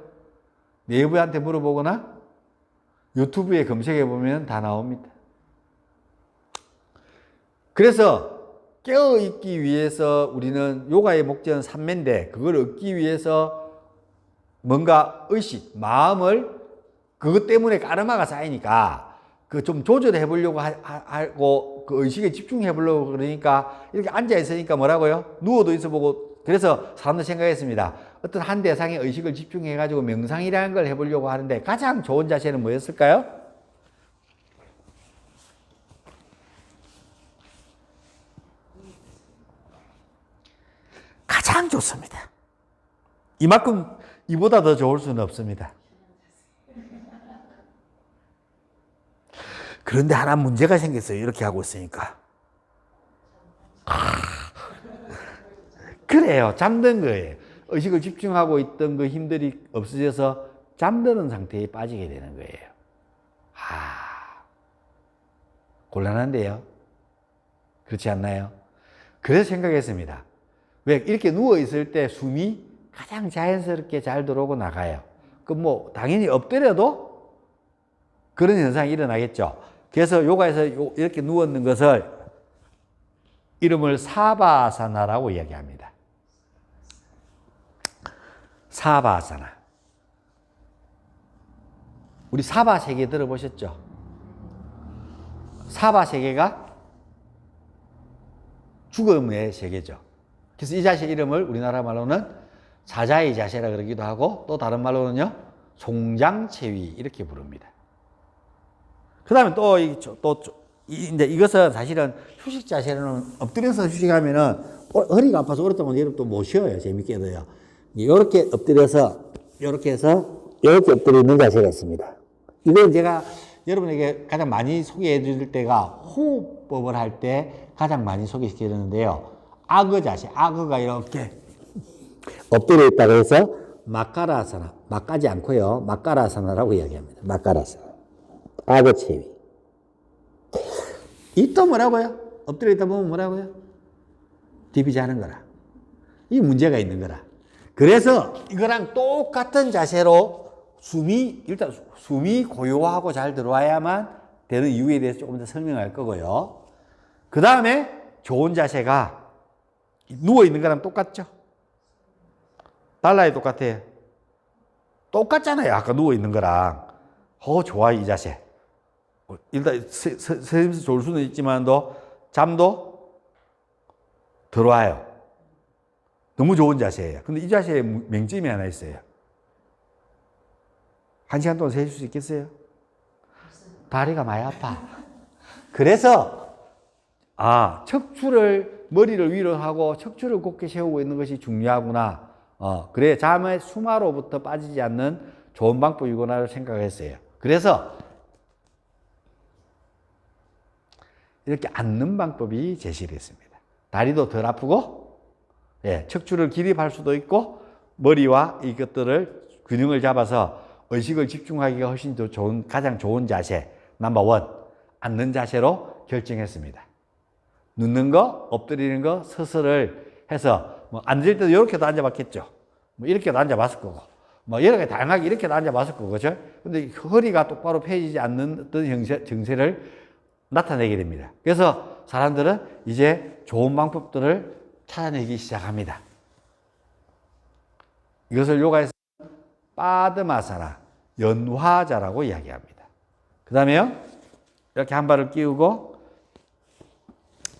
네이버한테 물어보거나 유튜브에 검색해 보면 다 나옵니다. 그래서 깨어있기 위해서 우리는 요가의 목적은 삼매인데 그걸 얻기 위해서 뭔가 의식, 마음을 그것 때문에 까르마가 쌓이니까 그 좀 조절해 보려고 하고 그 의식에 집중해 보려고 그러니까 이렇게 앉아 있으니까 뭐라고요? 누워도 있어 보고 그래서 사람들 생각했습니다. 어떤 한 대상에 의식을 집중해 가지고 명상이라는 걸 해보려고 하는데 가장 좋은 자세는 뭐였을까요? 가장 좋습니다. 이만큼 이보다 더 좋을 수는 없습니다. 그런데 하나 문제가 생겼어요. 이렇게 하고 있으니까. 그래요. 잠든 거예요. 의식을 집중하고 있던 그 힘들이 없어져서 잠드는 상태에 빠지게 되는 거예요. 곤란한데요. 그렇지 않나요? 그래서 생각했습니다. 왜 이렇게 누워 있을 때 숨이 가장 자연스럽게 잘 들어오고 나가요. 그 뭐 당연히 엎드려도 그런 현상이 일어나겠죠. 그래서 요가에서 이렇게 누웠는 것을 이름을 사바아사나라고 이야기합니다. 사바아사나. 우리 사바 세계 들어보셨죠? 사바 세계가 죽음의 세계죠. 그래서 이 자세 이름을 우리나라 말로는 사자의 자세라 그러기도 하고 또 다른 말로는요 송장체위 이렇게 부릅니다. 그 다음에 이제 이것은 사실은 휴식 자세로는 엎드려서 휴식하면은 허리가 아파서 오랫동안 여러분 또 못 쉬어요. 재밌게도요. 이렇게 엎드려서 이렇게 해서 이렇게 엎드려 있는 자세가 있습니다. 이건 제가 여러분에게 가장 많이 소개해 드릴 때가 호흡법을 할 때 가장 많이 소개시켜 드리는데요. 아그 자세, 아그가 이렇게 엎드려 있다고 해서 마카라사나, 막가지 않고요. 마카라사나라고 이야기합니다. 마카라사나. 아그 체위. 이 또 뭐라고요? 엎드려 있다 보면 뭐라고요? 디비지 하는 거라. 이 문제가 있는 거라. 그래서 이거랑 똑같은 자세로 일단 숨이 고요하고 잘 들어와야만 되는 이유에 대해서 조금 더 설명할 거고요. 그 다음에 좋은 자세가 누워있는 거랑 똑같죠? 달라요, 똑같아요? 똑같잖아요. 아까 누워있는 거랑. 좋아, 이 자세. 일단 서면서 좋을 수는 있지만도 잠도 들어와요. 너무 좋은 자세예요. 근데 이 자세에 맹점이 하나 있어요. 1시간 동안 세실 수 있겠어요? 다리가 많이 아파. 그래서 척추를, 머리를 위로 하고 척추를 곧게 세우고 있는 것이 중요하구나. 그래, 잠의 수마로부터 빠지지 않는 좋은 방법이구나를 생각했어요. 그래서 이렇게 앉는 방법이 제시됐습니다. 다리도 덜 아프고, 예, 척추를 기립할 수도 있고, 머리와 이것들을 균형을 잡아서 의식을 집중하기가 훨씬 더 좋은, 가장 좋은 자세, 넘버 1, 앉는 자세로 결정했습니다. 눕는 거, 엎드리는 거, 서서를 해서, 앉을 때도 이렇게도 앉아봤겠죠. 이렇게도 앉아봤을 거고, 여러 가지 다양하게 이렇게도 앉아봤을 거고, 그죠? 근데 허리가 똑바로 펴지지 않는 어떤 증세를 나타내게 됩니다. 그래서 사람들은 이제 좋은 방법들을 찾아내기 시작합니다. 이것을 요가에서 빠드마사나, 연화자라고 이야기합니다. 그 다음에요, 이렇게 한 발을 끼우고,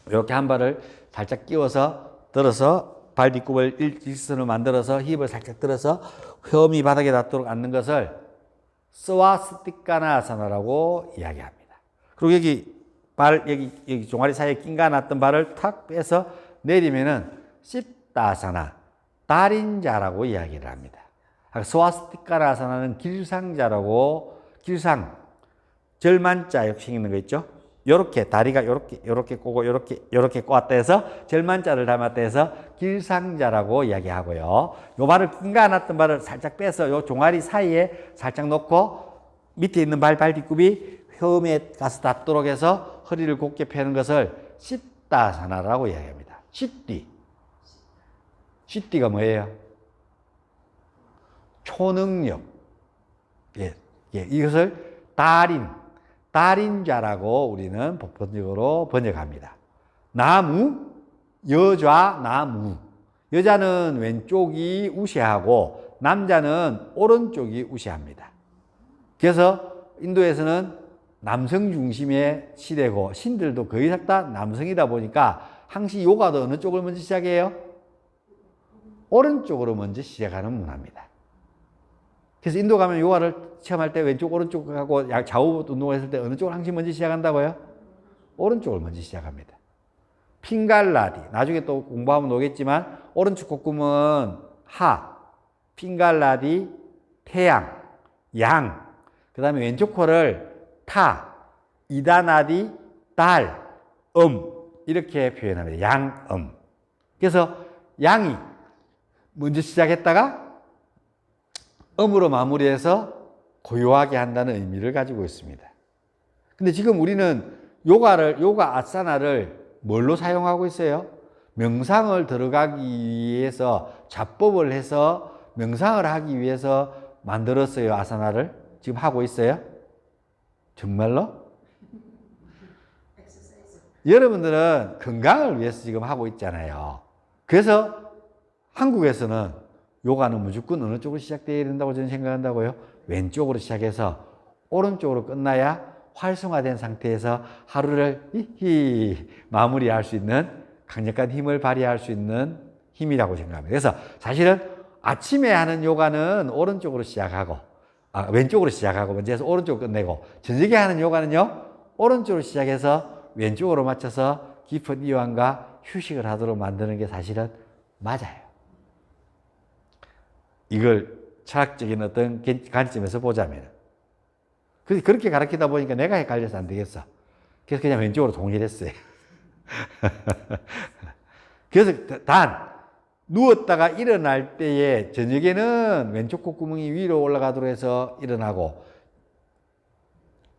이렇게 한 발을 살짝 끼워서 들어서 발 뒷굽을 일직선으로 만들어서 힙을 살짝 들어서 혐이 바닥에 닿도록 앉는 것을 스와스티카나아사나라고 이야기합니다. 그리고 여기 발, 여기 종아리 사이에 낀가 놨던 발을 탁 빼서 내리면은 십다아사나, 달인자라고 이야기를 합니다. 스와스티카나아사나는 길상자라고, 길상, 절만자 이렇게 생기는 거 있죠? 요렇게 다리가 요렇게 꼬고 요렇게 꼬았다 해서 절만자를 닮았다 해서 길상자라고 이야기하고요. 요 발을 낀가 놨던 발을 살짝 빼서 요 종아리 사이에 살짝 놓고 밑에 있는 발 뒷굽이 혀음에 가서 닿도록 해서 허리를 곧게 펴는 것을 십다아사나라고 이야기합니다. 십디가 뭐예요? 초능력. 예, 이것을 달인자라고 우리는 보편적으로 번역합니다. 나무, 여좌, 나무. 여자는 왼쪽이 우세하고 남자는 오른쪽이 우세합니다. 그래서 인도에서는 남성 중심의 시대고 신들도 거의 다 남성이다 보니까 항시 요가도 어느 쪽을 먼저 시작해요? 오른쪽으로 먼저 시작하는 문화입니다. 그래서 인도 가면 요가를 체험할 때 왼쪽 오른쪽하고 좌우 운동을 했을 때 어느 쪽을 항상 먼저 시작한다고요? 오른쪽을 먼저 시작합니다. 핑갈라디, 나중에 또 공부하면 오겠지만 오른쪽 콧구멍은 하, 핑갈라디 태양, 양, 그 다음에 왼쪽 코를 타, 이다나디 달, 이렇게 표현합니다. 양음. 그래서 양이 먼저 시작했다가 음으로 마무리해서 고요하게 한다는 의미를 가지고 있습니다. 근데 지금 우리는 요가 아사나를 뭘로 사용하고 있어요? 명상을 들어가기 위해서 자법을 해서 명상을 하기 위해서 만들었어요. 아사나를 지금 하고 있어요. 정말로? 여러분들은 건강을 위해서 지금 하고 있잖아요. 그래서 한국에서는 요가는 무조건 어느 쪽으로 시작되어야 된다고 저는 생각한다고요. 왼쪽으로 시작해서 오른쪽으로 끝나야 활성화된 상태에서 하루를 마무리할 수 있는 강력한 힘을 발휘할 수 있는 힘이라고 생각합니다. 그래서 사실은 아침에 하는 요가는 오른쪽으로 시작하고 왼쪽으로 시작하고 먼저 해서 오른쪽으로 끝내고, 저녁에 하는 요가는요 오른쪽으로 시작해서 왼쪽으로 맞춰서 깊은 이완과 휴식을 하도록 만드는 게 사실은 맞아요. 이걸 철학적인 어떤 관점에서 보자면 그렇게 가르치다 보니까 내가 헷갈려서 안 되겠어. 그래서 그냥 왼쪽으로 동일했어요. 그래서 누웠다가 일어날 때에 저녁에는 왼쪽 콧구멍이 위로 올라가도록 해서 일어나고,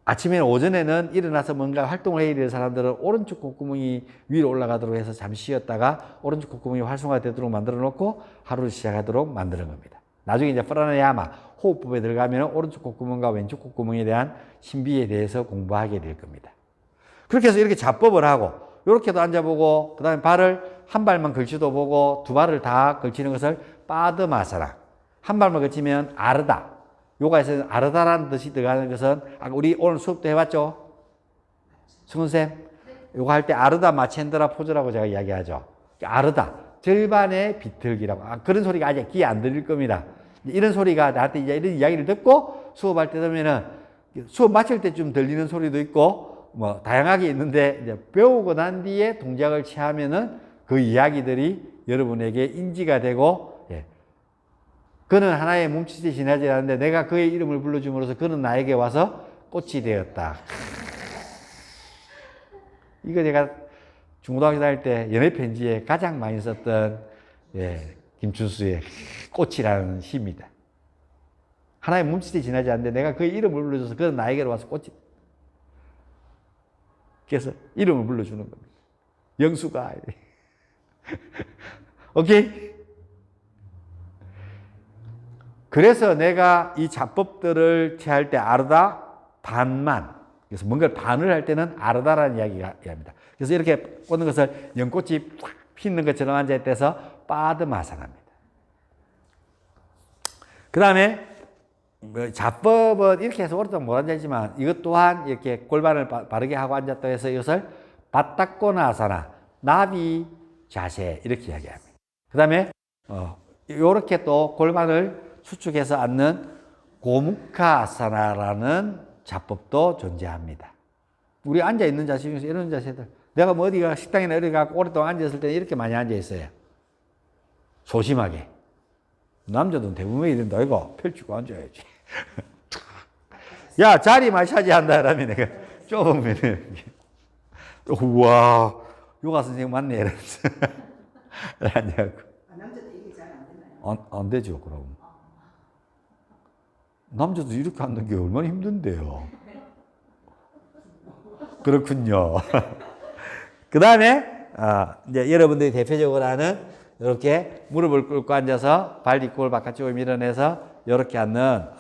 아침에는 오전에는 일어나서 뭔가 활동을 해야 될 사람들은 오른쪽 콧구멍이 위로 올라가도록 해서 잠시 쉬었다가 오른쪽 콧구멍이 활성화되도록 만들어 놓고 하루를 시작하도록 만드는 겁니다. 나중에 이제 프라나야마 호흡법에 들어가면 오른쪽 콧구멍과 왼쪽 콧구멍에 대한 신비에 대해서 공부하게 될 겁니다. 그렇게 해서 이렇게 자법을 하고 이렇게도 앉아보고, 그 다음에 발을 한 발만 걸치도 보고 두 발을 다 걸치는 것을 빠드마사나, 한 발만 걸치면 아르다, 요가에서는 아르다라는 뜻이 들어가는 것은 우리 오늘 수업 때 해봤죠? 승훈쌤? 요가 할 때 아르다 마첸드라 포즈라고 제가 이야기하죠. 아르다, 절반의 비틀기라고. 그런 소리가 아직 귀에 안 들릴 겁니다. 이런 소리가 나한테 이제 이런 이야기를 듣고 수업할 때 되면은 수업 마칠 때쯤 들리는 소리도 있고 뭐 다양하게 있는데 이제 배우고 난 뒤에 동작을 취하면은 그 이야기들이 여러분에게 인지가 되고 예. 그는 하나의 몸짓이 지나지 않는데 내가 그의 이름을 불러줌으로써 그는 나에게 와서 꽃이 되었다. 이거 제가 중고등학교 다닐 때 연애 편지에 가장 많이 썼던 예, 김춘수의 꽃이라는 시입니다. 하나의 몸짓이 지나지 않는데 내가 그의 이름을 불러줘서 그는 나에게로 와서 꽃이. 그래서 이름을 불러주는 겁니다. 영수가. 오케이? 그래서 내가 이 자법들을 취할 때 아르다 반만. 그래서 뭔가를 반을 할 때는 아르다라는 이야기가 합니다. 그래서 이렇게 꽂는 것을 연꽃이 팍 피는 것처럼 앉아있대서 빠드마사나입니다. 그 다음에 자법은 이렇게 해서 오랫동안 못 앉아있지만 이것 또한 이렇게 골반을 바르게 하고 앉았다고 해서 이것을 바타코나아사나, 나비 자세 이렇게 이야기합니다. 그 다음에 이렇게 또 골반을 수축해서 앉는 고무카아사나라는 자법도 존재합니다. 우리 앉아있는 자세 중에서 이런 자세들 내가 뭐 어디가 식당이나 어디 가고 오랫동안 앉았을 때는 이렇게 많이 앉아있어요. 소심하게. 남자들은 대부분 이런다 이거 펼치고 앉아야지. 야 자리 많이 차지한다 그러면 내가 좁으면 우와 요가 선생님 맞네 이러면서 앉아갖고 남자도 이게 잘 안 되나요? 안 되죠 그럼. 남자도 이렇게 앉는 게 얼마나 힘든데요. 그렇군요. 그 다음에 이제 여러분들이 대표적으로 하는 이렇게 무릎을 꿇고 앉아서 발 뒷골 바깥쪽을 밀어내서 이렇게 앉는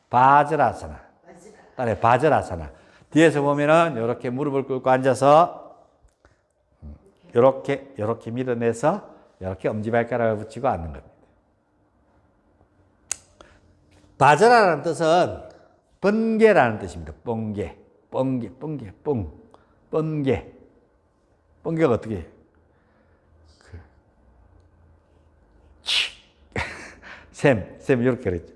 바즈라사나. 따라해 바즈라사나. 뒤에서 보면은 이렇게 무릎을 꿇고 앉아서 이렇게 밀어내서 이렇게 엄지발가락을 붙이고 앉는 겁니다. 바즈라라는 뜻은 번개라는 뜻입니다. 번개. 번개가 어떻게 해요? 샘 이렇게 그랬죠.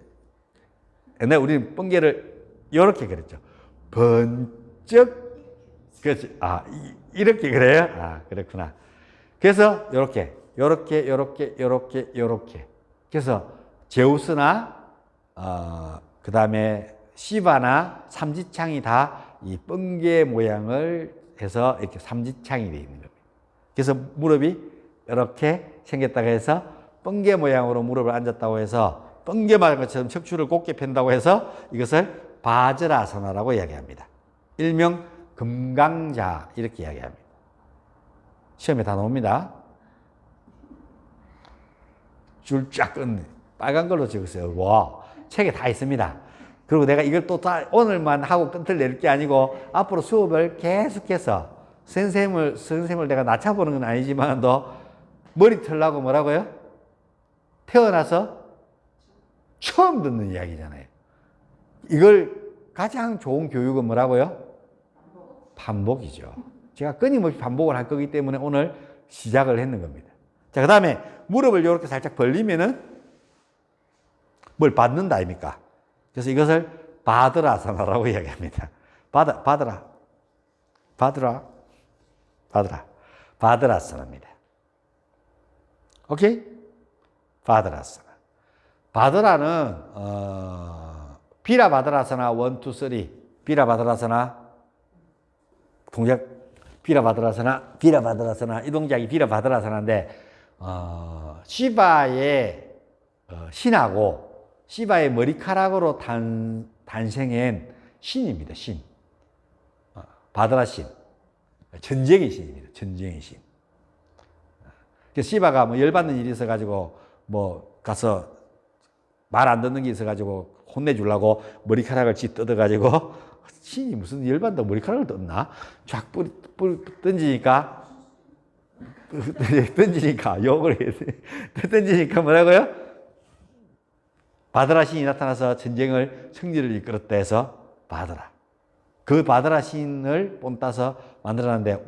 옛날에 우리는 번개를 이렇게 그랬죠. 번쩍. 그렇지. 이렇게 그래요? 그렇구나. 그래서 이렇게. 그래서 제우스나 그 다음에 시바나 삼지창이 다 이 번개 모양을 해서 이렇게 삼지창이 되어 있는 겁니다. 그래서 무릎이 이렇게 생겼다고 해서 번개 모양으로 무릎을 앉았다고 해서 번개 맞은 것처럼 척추를 곧게 편다고 해서 이것을 바즈라사나라고 이야기합니다. 일명 금강자 이렇게 이야기합니다. 시험에 다 나옵니다. 줄 쫙 끊는 빨간 걸로 적었어요. 와, 책에 다 있습니다. 그리고 내가 이걸 또 다 오늘만 하고 끝을 낼 게 아니고 앞으로 수업을 계속해서 선생님을 내가 낮춰보는 건 아니지만 너 머리 털라고 뭐라고요? 태어나서 처음 듣는 이야기잖아요. 이걸 가장 좋은 교육은 뭐라고요? 반복이죠. 제가 끊임없이 반복을 할 거기 때문에 오늘 시작을 했는 겁니다. 자, 그 다음에 무릎을 이렇게 살짝 벌리면은 뭘 받는다 아닙니까? 그래서 이것을 바드라사나라고 이야기합니다. 바드라사나입니다. 오케이? 바드라사나. 바드라는 비라 바드라사나 1, 2, 3 비라 바드라사나 동작 비라 바드라사나 이 동작이 비라 바드라사나인데 시바의 신하고 시바의 머리카락으로 탄생한 신입니다. 신. 바드라 신. 전쟁의 신입니다. 전쟁의 신. 그래서 시바가 뭐 열받는 일이 있어가지고 뭐 가서 말 안 듣는 게 있어가지고 혼내주려고 머리카락을 뜯어가지고 신이 무슨 열받는다고 머리카락을 뜯나? 쫙 던지니까 욕을 해야 돼. 던지니까 뭐라고요? 바드라 신이 나타나서 전쟁을 승리를 이끌었다 해서 바드라. 그 바드라 신을 본따서 만들어놨는데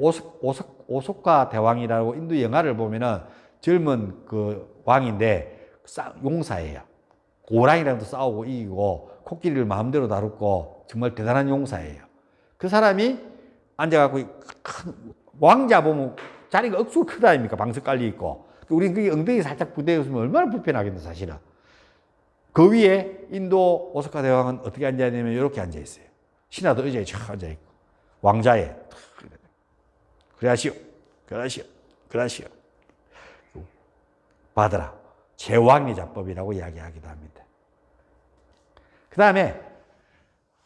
오속과 대왕이라고 인도 영화를 보면은 젊은 그 왕인데 용사예요. 고랑이랑도 싸우고 이기고 코끼리를 마음대로 다루고 정말 대단한 용사예요. 그 사람이 앉아갖고 큰 왕자 보면 자리가 억수로 크다 아닙니까? 방석 깔려 있고. 우리는 그게 엉덩이 살짝 부대어 있으면 얼마나 불편하겠노, 사실은. 그 위에 인도 오사카 대왕은 어떻게 앉아있냐면 이렇게 앉아 있어요. 신하도 의자에 쫙 앉아 있고. 왕자에. 그래하시오. 그러시오. 그러시오. 받으라. 제왕의 자법이라고 이야기하기도 합니다. 그 다음에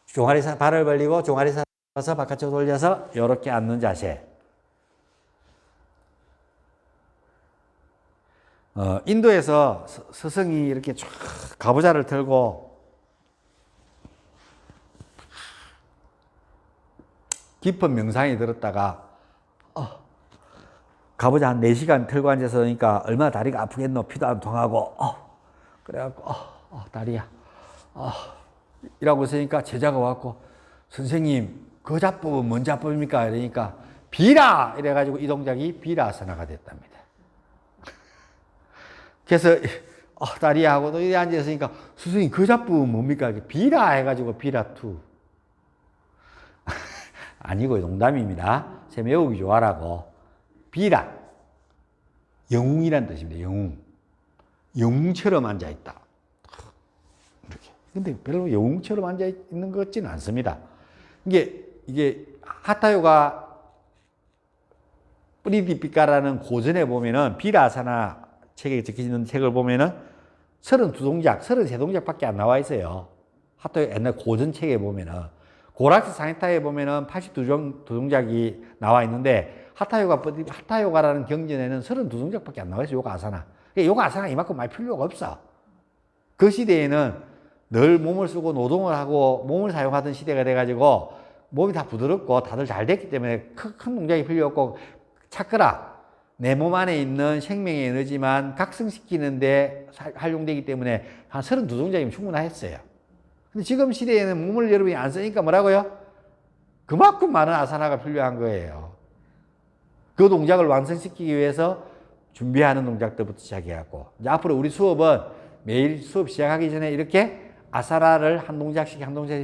종아리 발을 벌리고 종아리 서서 바깥쪽으로 돌려서 이렇게 앉는 자세. 인도에서 스승이 이렇게 쫙 가부좌를 들고 깊은 명상에 들었다가 가부좌 한 4시간 들고 앉아서 그러니까 얼마나 다리가 아프겠노. 피도 안 통하고 그래갖고 다리야 이라고 있으니까 제자가 왔고 선생님 그 자법은 뭔 자법입니까? 이러니까 비라 이래가지고 이 동작이 비라아사나가 됐답니다. 그래서 다리야 하고도 이래 앉아있으니까 선생님 그 자법은 뭡니까? 비라 해가지고 비라2 아니고 농담입니다. 쌤 외우기 좋아라고. 비라 영웅이란 뜻입니다. 영웅. 영웅처럼 앉아있다. 이렇게. 근데 별로 영웅처럼 앉아있는 것 같지는 않습니다. 이게 하타요가 프리디피카라는 고전에 보면은 비라아사나 책에 적혀있는 책을 보면은 32동작, 33동작밖에 안 나와 있어요. 하타요 옛날 고전 책에 보면은. 고락스 상해타에 보면은 82동작이 나와 있는데 하타요가라는 경전에는 32동작밖에 안 나와 있어요. 요가 아사나. 요가 아사나 이만큼 많이 필요가 없어. 그 시대에는 늘 몸을 쓰고 노동을 하고 몸을 사용하던 시대가 돼가지고 몸이 다 부드럽고 다들 잘 됐기 때문에 큰 동작이 필요 없고 차크라 내 몸 안에 있는 생명의 에너지만 각성시키는데 활용되기 때문에 한 32동작이면 충분했어요. 근데 지금 시대에는 몸을 여러분이 안 쓰니까 뭐라고요? 그만큼 많은 아사나가 필요한 거예요. 그 동작을 완성시키기 위해서 준비하는 동작들부터 시작해갖고 이제 앞으로 우리 수업은 매일 수업 시작하기 전에 이렇게 아사나를 한 동작씩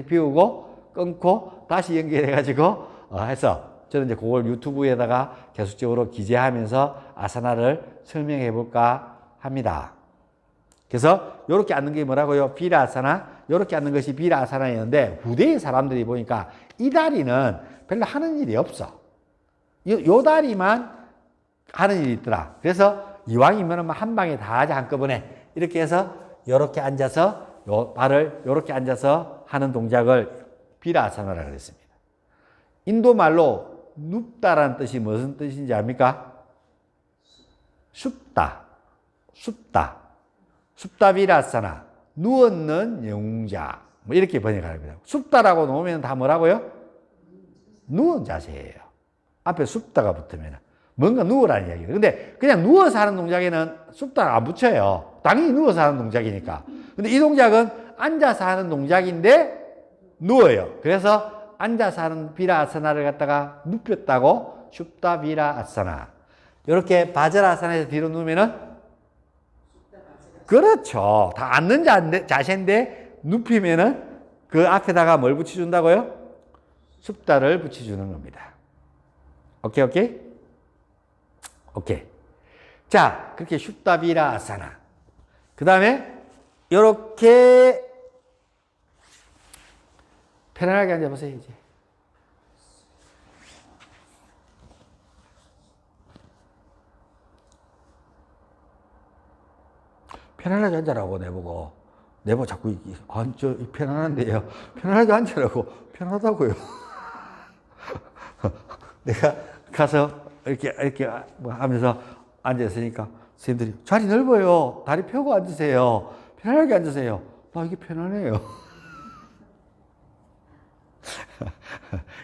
비우고 끊고 다시 연결해가지고 해서 저는 이제 그걸 유튜브에다가 계속적으로 기재하면서 아사나를 설명해 볼까 합니다. 그래서 이렇게 앉는 게 뭐라고요? 비라아사나. 이렇게 앉는 것이 비라아사나였는데 후대의 사람들이 보니까 이 다리는 별로 하는 일이 없어. 요 다리만 하는 일이 있더라. 그래서 이왕이면 한 방에 다 하자 한꺼번에 이렇게 해서 이렇게 앉아서 요 발을 이렇게 앉아서 하는 동작을 비라아사나라고 그랬습니다. 인도 말로 눕다라는 뜻이 무슨 뜻인지 압니까? sup다. sup다 비라아사나. 누웠는 영웅자. 뭐 이렇게 번역합니다. sup다라고 놓으면 다 뭐라고요? 누운 자세예요. 앞에 sup다가 붙으면 뭔가 누워라는 이야기예요. 근데 그냥 누워서 하는 동작에는 sup다가 안 붙여요. 당연히 누워서 하는 동작이니까. 근데 이 동작은 앉아서 하는 동작인데 누워요. 그래서 앉아서 하는 비라아사나를 갖다가 눕혔다고 sup다 비라아사나. 이렇게 바자라아사나에서 뒤로 누우면은 그렇죠. 다 앉는 자세인데 눕히면은 그 앞에다가 뭘 붙여준다고요? sup다를 붙여주는 겁니다. 오케이. 자, 그렇게 sup다 비라아사나. 그 다음에 이렇게 편안하게 앉아보세요, 이제. 편안하게 앉아라고 내보고 자꾸 앉아 편안한데요. 편안하게 앉아라고. 편하다고요. 내가 가서 이렇게 뭐 하면서 앉아있으니까 선생님들이 자리 넓어요. 다리 펴고 앉으세요. 편안하게 앉으세요. 나 이게 편안해요.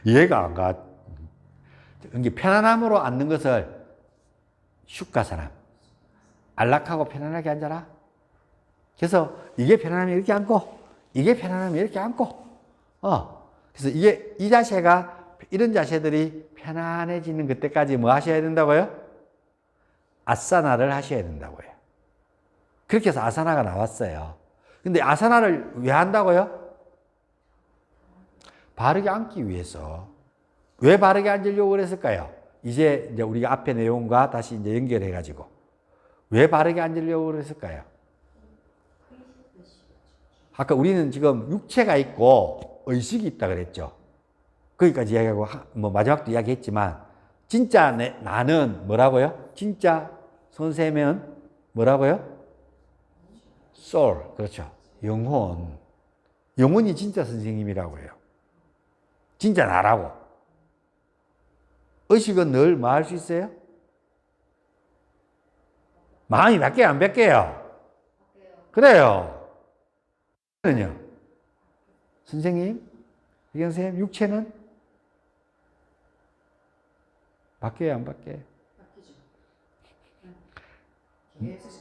이해가 안 가. 이게 편안함으로 앉는 것을 슈카사나. 안락하고 편안하게 앉아라. 그래서 이게 편안하면 이렇게 앉고, 이게 편안하면 이렇게 앉고, 그래서 이 자세가, 이런 자세들이 편안해지는 그때까지 뭐 하셔야 된다고요? 아사나를 하셔야 된다고요. 그렇게 해서 아사나가 나왔어요. 근데 아사나를 왜 한다고요? 바르게 앉기 위해서. 왜 바르게 앉으려고 그랬을까요? 이제 우리가 앞에 내용과 다시 이제 연결해가지고. 왜 바르게 앉으려고 그랬을까요? 아까 우리는 지금 육체가 있고 의식이 있다 그랬죠. 거기까지 이야기하고, 뭐 마지막도 이야기했지만, 진짜 나는 뭐라고요? 진짜 선생님은 뭐라고요? soul. 그렇죠. 영혼. 영혼이 진짜 선생님이라고 해요. 진짜 나라고. 의식은 늘 뭐 할 수 있어요? 마음이 바뀌어요, 안 바뀌어요? 그래요. 선생님, 이경 선생님, 육체는 바뀌어요, 안 바뀌어요? 바뀌죠. 계속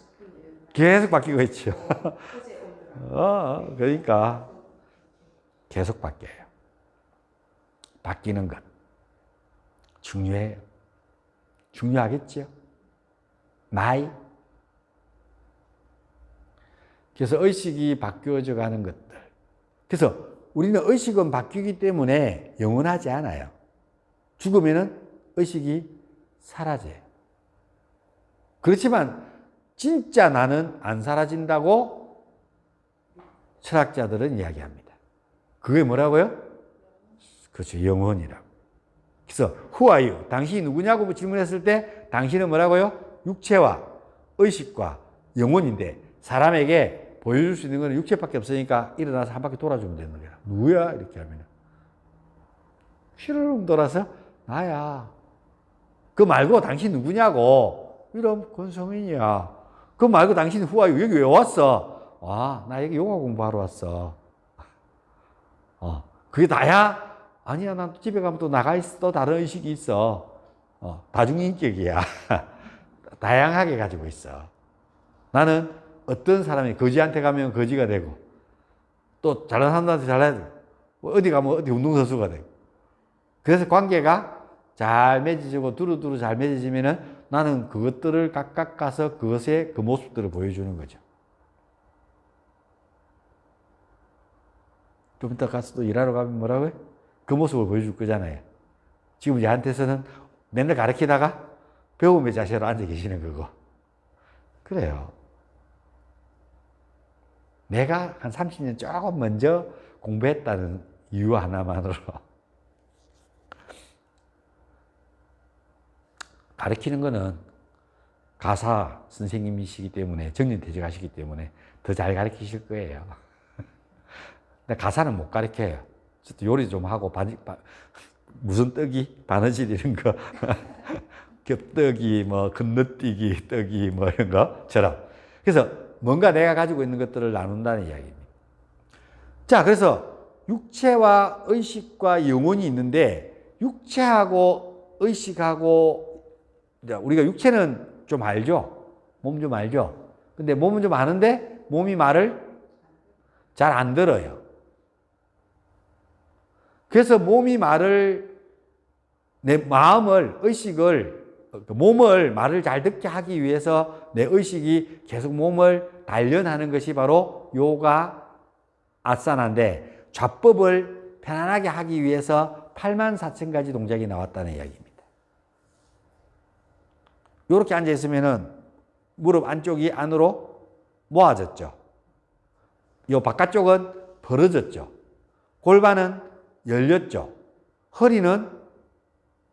계속 바뀌고 있죠. 어제 오늘 그러니까 계속 바뀌어요. 바뀌는 것 중요해요. 중요하겠죠. 나이. 그래서 의식이 바뀌어져 가는 것들. 그래서 우리는 의식은 바뀌기 때문에 영원하지 않아요. 죽으면은 의식이 사라져요. 그렇지만 진짜 나는 안 사라진다고 철학자들은 이야기합니다. 그게 뭐라고요? 그렇죠. 영혼이라고. 그래서 who are you? 당신이 누구냐고 질문했을 때 당신은 뭐라고요? 육체와 의식과 영혼인데 사람에게 보여줄 수 있는 건 육체밖에 없으니까 일어나서 한 바퀴 돌아주면 되는 거야. 누구야? 이렇게 하면 휘르륵 돌아서 나야. 그 말고 당신 누구냐고. 이런 권성인이야. 그 말고 당신 who are you? 여기 왜 왔어? 와, 나 여기 영어 공부하러 왔어. 그게 다야? 아니야, 난 집에 가면 또 나가 있어. 또 다른 의식이 있어. 다중인격이야. 다양하게 가지고 있어. 나는 어떤 사람이 거지한테 가면 거지가 되고, 또 잘하는 사람한테 잘해야 되고, 어디 가면 어디 운동선수가 되고. 그래서 관계가 잘 맺어지고 두루두루 잘 맺어지면은 나는 그것들을 각각 가서 그것의 그 모습들을 보여주는 거죠. 좀 이따 가서 또 일하러 가면 뭐라고요? 그 모습을 보여줄 거잖아요. 지금 얘한테서는 맨날 가르치다가 배움의 자세로 앉아 계시는 거고. 그래요. 내가 한 30년 조금 먼저 공부했다는 이유 하나만으로 가르치는 거는 가사 선생님이시기 때문에 정년퇴직하시기 때문에 더 잘 가르치실 거예요. 근데 가사는 못 가르쳐요. 요리 좀 하고 무슨 떡이 바느질 이런 거 겹떡이 뭐 건너뛰기 떡이 뭐 이런 거처럼. 그래서 뭔가 내가 가지고 있는 것들을 나눈다는 이야기입니다. 자, 그래서 육체와 의식과 영혼이 있는데 육체하고 의식하고 우리가 육체는 좀 알죠? 몸 좀 알죠? 근데 몸은 좀 아는데 몸이 말을 잘 안 들어요. 그래서 몸이 말을, 내 마음을, 의식을, 몸을 말을 잘 듣게 하기 위해서 내 의식이 계속 몸을 단련하는 것이 바로 요가 아사나인데, 좌법을 편안하게 하기 위해서 84,000가지 동작이 나왔다는 이야기입니다. 이렇게 앉아 있으면은 무릎 안쪽이 안으로 모아졌죠. 요 바깥쪽은 벌어졌죠. 골반은 열렸죠. 허리는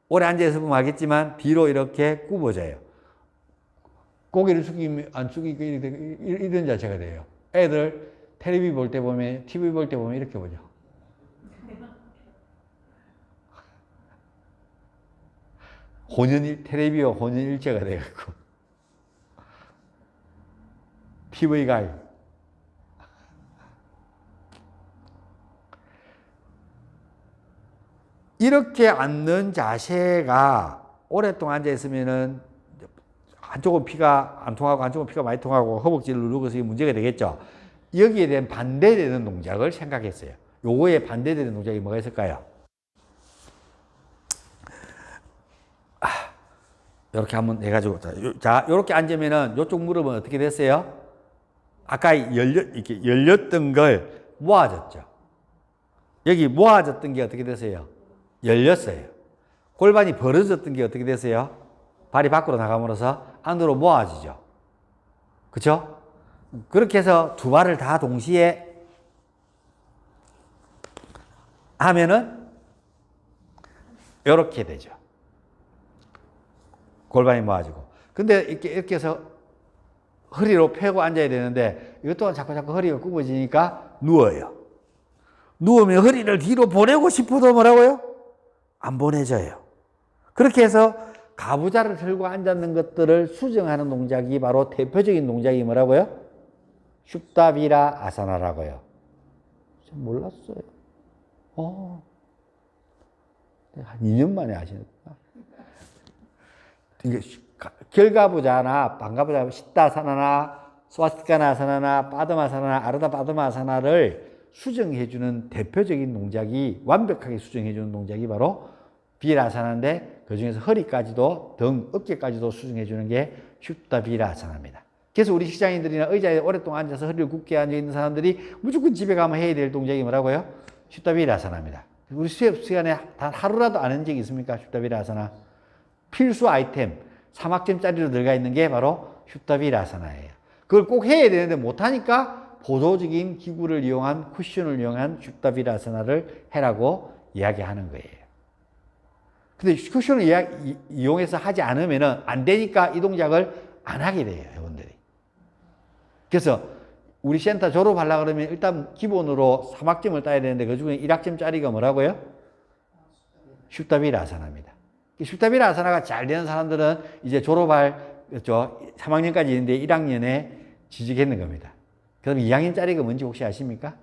오래 앉아 있으면 알겠지만 뒤로 이렇게 굽어져요. 고개를 숙이면 안 숙이고 이런 자세가 돼요. 애들 텔레비 볼 때 보면, TV 볼 때 보면 이렇게 보죠. 텔레비와 혼연일체가 돼갖고 TV가 이렇게 앉는 자세가 오랫동안 앉아 있으면은 한쪽은 피가 안 통하고 한쪽은 피가 많이 통하고 허벅지를 누르고서 문제가 되겠죠. 여기에 대한 반대되는 동작을 생각했어요. 요거에 반대되는 동작이 뭐가 있을까요? 이렇게 한번 해가지고, 자, 이렇게 앉으면은 이쪽 무릎은 어떻게 됐어요? 아까 이렇게 열렸던 걸 모아졌죠. 여기 모아졌던 게 어떻게 됐어요? 열렸어요. 골반이 벌어졌던 게 어떻게 됐어요? 발이 밖으로 나감으로써 안으로 모아지죠. 그렇죠? 그렇게 해서 두 발을 다 동시에 하면은 이렇게 되죠. 골반이 모아지고. 근데 이렇게 해서 허리로 펴고 앉아야 되는데 이것 또한 자꾸 허리가 굽어지니까 누워요. 누우면 허리를 뒤로 보내고 싶어도 뭐라고요? 안 보내져요. 그렇게 해서 가부좌를 들고 앉았는 것들을 수정하는 동작이 바로 대표적인 동작이 뭐라고요? 슈타비라 아사나라고요. 전 몰랐어요. 한 2년 만에 아시는구나. 이게 결가부자나 반가부자, 시타사나나 스와스티카나사나나 빠드마사나나 아르다 빠드마사나를 수정해주는 대표적인 동작이 완벽하게 수정해주는 동작이 바로 비라사나인데 그 중에서 허리까지도 등, 어깨까지도 수정해주는 게 슈타 비라사나입니다. 그래서 우리 직장인들이나 의자에 오랫동안 앉아서 허리를 굳게 앉아있는 사람들이 무조건 집에 가면 해야 될 동작이 뭐라고요? 슈타 비라사나입니다. 우리 수업 시간에 단 하루라도 안 한 적이 있습니까? 슈타 비라사나. 필수 아이템, 3학점짜리로 들어가 있는 게 바로 슈타 비라사나예요. 그걸 꼭 해야 되는데 못하니까 보조적인 기구를 이용한 쿠션을 이용한 슈타 비라사나를 해라고 이야기하는 거예요. 근데 쿠션을 이용해서 하지 않으면 안 되니까 이 동작을 안 하게 돼요, 여러분들이. 그래서 우리 센터 졸업하려고 그러면 일단 기본으로 3학점을 따야 되는데 그 중에 1학점짜리가 뭐라고요? 슈타 비라사나입니다. 슈타 비라사나가 잘 되는 사람들은 이제 졸업할 3학년까지 있는데 1학년에 취직했는 겁니다. 그럼 2학년짜리가 뭔지 혹시 아십니까?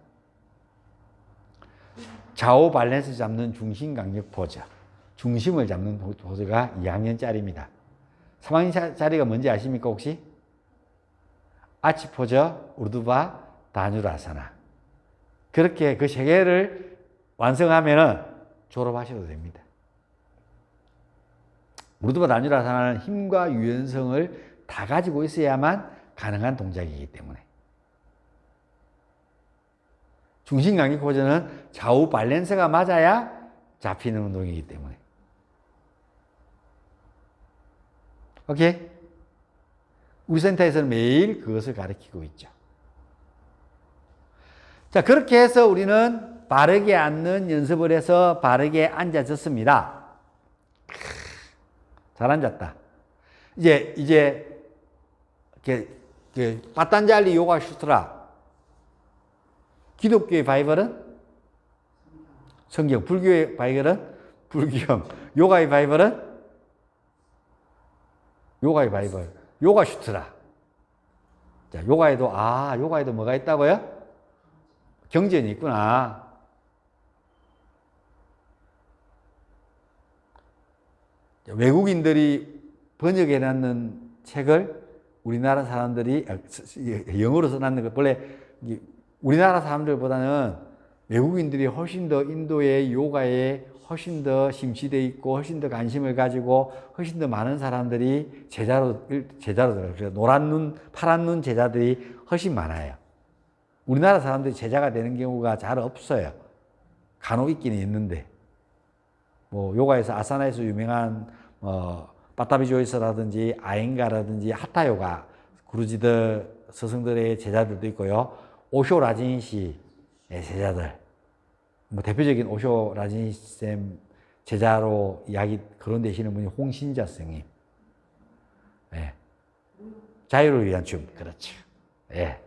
좌우 밸런스 잡는 중심 강력 포즈. 중심을 잡는 포즈가 2학년짜리입니다. 3학년짜리가 뭔지 아십니까 혹시? 아치 포즈, 우르두바, 다뉴라사나. 그렇게 그 세 개를 완성하면은 졸업하셔도 됩니다. 우르두바 다뉴라사나는 힘과 유연성을 다 가지고 있어야만 가능한 동작이기 때문에. 중심 강력 포즈는 좌우 밸런스가 맞아야 잡히는 운동이기 때문에. 오케이? 우리 센터에서는 매일 그것을 가르치고 있죠. 자, 그렇게 해서 우리는 바르게 앉는 연습을 해서 바르게 앉아졌습니다. 잘 앉았다. 이제 빠탄잘리 요가 슈트라. 기독교의 바이블은 성경, 불교의 바이블은 불경, 요가의 바이블은 요가의 바이블, 요가 슈트라. 자, 요가에도 뭐가 있다고요? 경전이 있구나. 외국인들이 번역해놨는 책을 우리나라 사람들이 영어로 써놨는 것, 원래 우리나라 사람들보다는 외국인들이 훨씬 더 인도의 요가에 훨씬 더 심취되어 있고 훨씬 더 관심을 가지고 훨씬 더 많은 사람들이 제자로 노란 눈, 파란 눈 제자들이 훨씬 많아요. 우리나라 사람들이 제자가 되는 경우가 잘 없어요. 간혹 있기는 있는데. 뭐 요가에서 아사나에서 유명한 파타비조이스라든지 아잉가라든지 하타요가 구루지들 스승들의 제자들도 있고요. 오쇼 라진시의 제자들, 뭐 대표적인 오쇼 라진시 쌤 제자로 거론되시는 분이 홍신자 스님. 예. 자유를 위한 춤, 그렇죠. 예.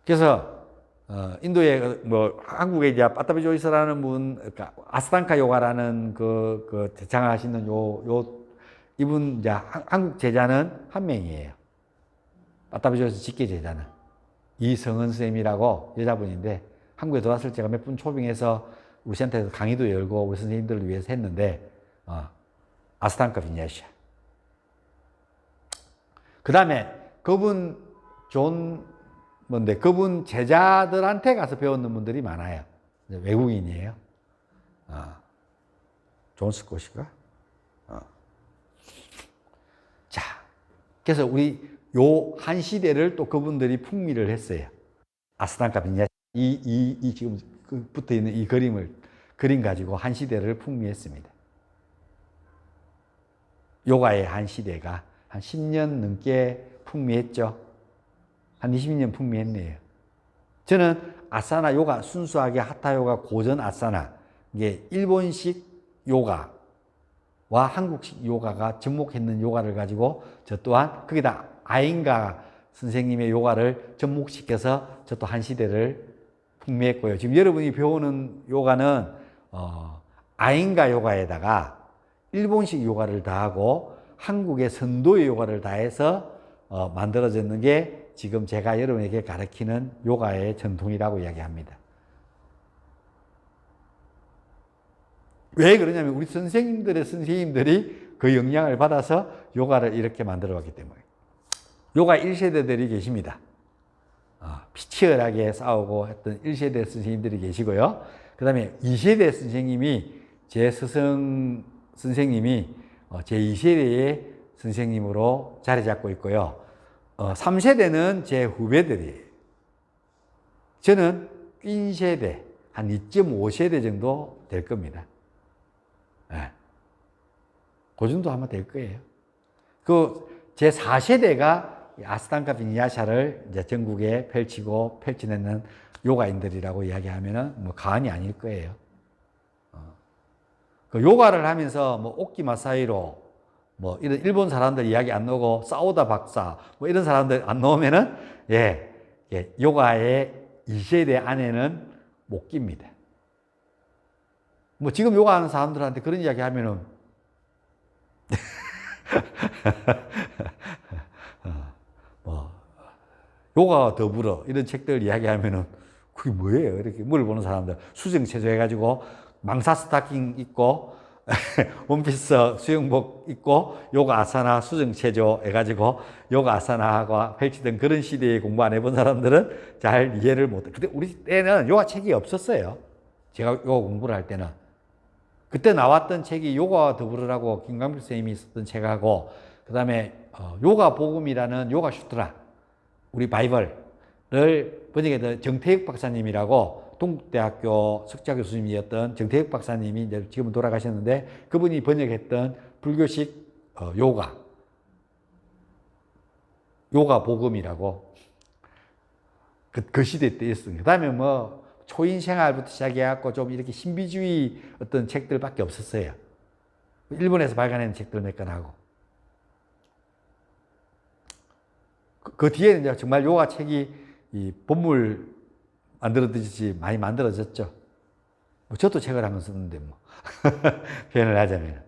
그래서 인도에 한국에 이제 파타비조이스라는 분, 그러니까 아스탕카 요가라는 그 대창하시는 이분 이제 한국 제자는 한 명이에요. 파타비조이스 직계 제자는 이성은 쌤이라고 여자분인데 한국에 들어왔을 때가 몇 분 초빙해서 우리 센터에서 강의도 열고 우리 선생님들을 위해서 했는데 아스탕카 비냐시아. 그 다음에 그분 그분 제자들한테 가서 배웠는 분들이 많아요. 외국인이에요. 존 스콧인가? 자, 그래서 우리 요 한 시대를 또 그분들이 풍미를 했어요. 아스탕카 비냐시. 지금 붙어 있는 이 그림 가지고 한 시대를 풍미했습니다. 요가의 한 시대가 한 10년 넘게 풍미했죠. 한 20년 풍미했네요. 저는 아사나 요가, 순수하게 하타 요가, 고전 아사나, 이게 일본식 요가와 한국식 요가가 접목했는 요가를 가지고 저 또한 거기다 아잉가 선생님의 요가를 접목시켜서 저 또 한 시대를 풍미했고요. 지금 여러분이 배우는 요가는 아잉가 요가에다가 일본식 요가를 다하고 한국의 선도의 요가를 다해서 만들어졌는 게 지금 제가 여러분에게 가르치는 요가의 전통이라고 이야기합니다. 왜 그러냐면 우리 선생님들이 그 영향을 받아서 요가를 이렇게 만들어 왔기 때문에. 요가 1세대들이 계십니다. 피치열하게 싸우고 했던 1세대 선생님들이 계시고요. 그 다음에 2세대 선생님이 제 스승 선생님이 제 2세대의 선생님으로 자리 잡고 있고요. 3세대는 제 후배들이에요. 저는 낀세대, 한 2.5세대 정도 될 겁니다. 네. 그 정도 아마 될 거예요. 제 4세대가 아스탄가 비냐샤를 이제 전국에 펼쳐내는 요가인들이라고 이야기하면은 뭐 과언이 아닐 거예요. 그 요가를 하면서 뭐 오키 마사이로 뭐 이런 일본 사람들 이야기 안 나오고 사오다 박사 뭐 이런 사람들 안 나오면은 요가의 2세대 안에는 못 낍니다. 뭐 지금 요가하는 사람들한테 그런 이야기 하면은 뭐 요가와 더불어 이런 책들 이야기하면은 그게 뭐예요? 이렇게 물어보는 사람들 수정체조 해가지고 망사 스타킹 입고 원피스 수영복 입고 요가 아사나 수정체조 해가지고 요가 아사나가 펼치던 그런 시대에 공부 안 해본 사람들은 잘 이해를 못해. 근데 우리 때는 요가 책이 없었어요. 제가 요가 공부를 할 때는. 그때 나왔던 책이 요가와 더불으라고 김광필 선생님이 썼던 책하고 그 다음에 요가 복음이라는 요가 슈트라 우리 바이블을 번역했던 정태익 박사님이라고 동국대학교 석좌 교수님이었던 정태익 박사님이 이제 지금은 돌아가셨는데 그분이 번역했던 불교식 요가 복음이라고 그 시대 때 있었습니다. 그 다음에 뭐 초인 생활부터 시작해갖고 좀 이렇게 신비주의 어떤 책들밖에 없었어요. 일본에서 발간한 책들 몇 건 하고. 그 뒤에는 이제 정말 요가 책이 이 본물 만들어지듯이 많이 만들어졌죠. 뭐 저도 책을 한 권 썼는데 뭐 표현을 하자면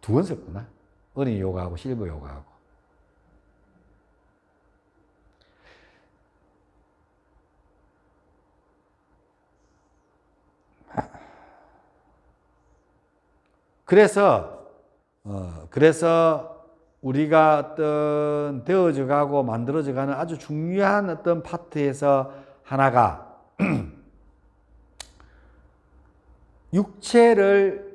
2권 썼구나. 어린이 요가하고 실버 요가하고. 그래서 우리가 어떤 되어져 가고 만들어져 가는 아주 중요한 어떤 파트에서 하나가 육체를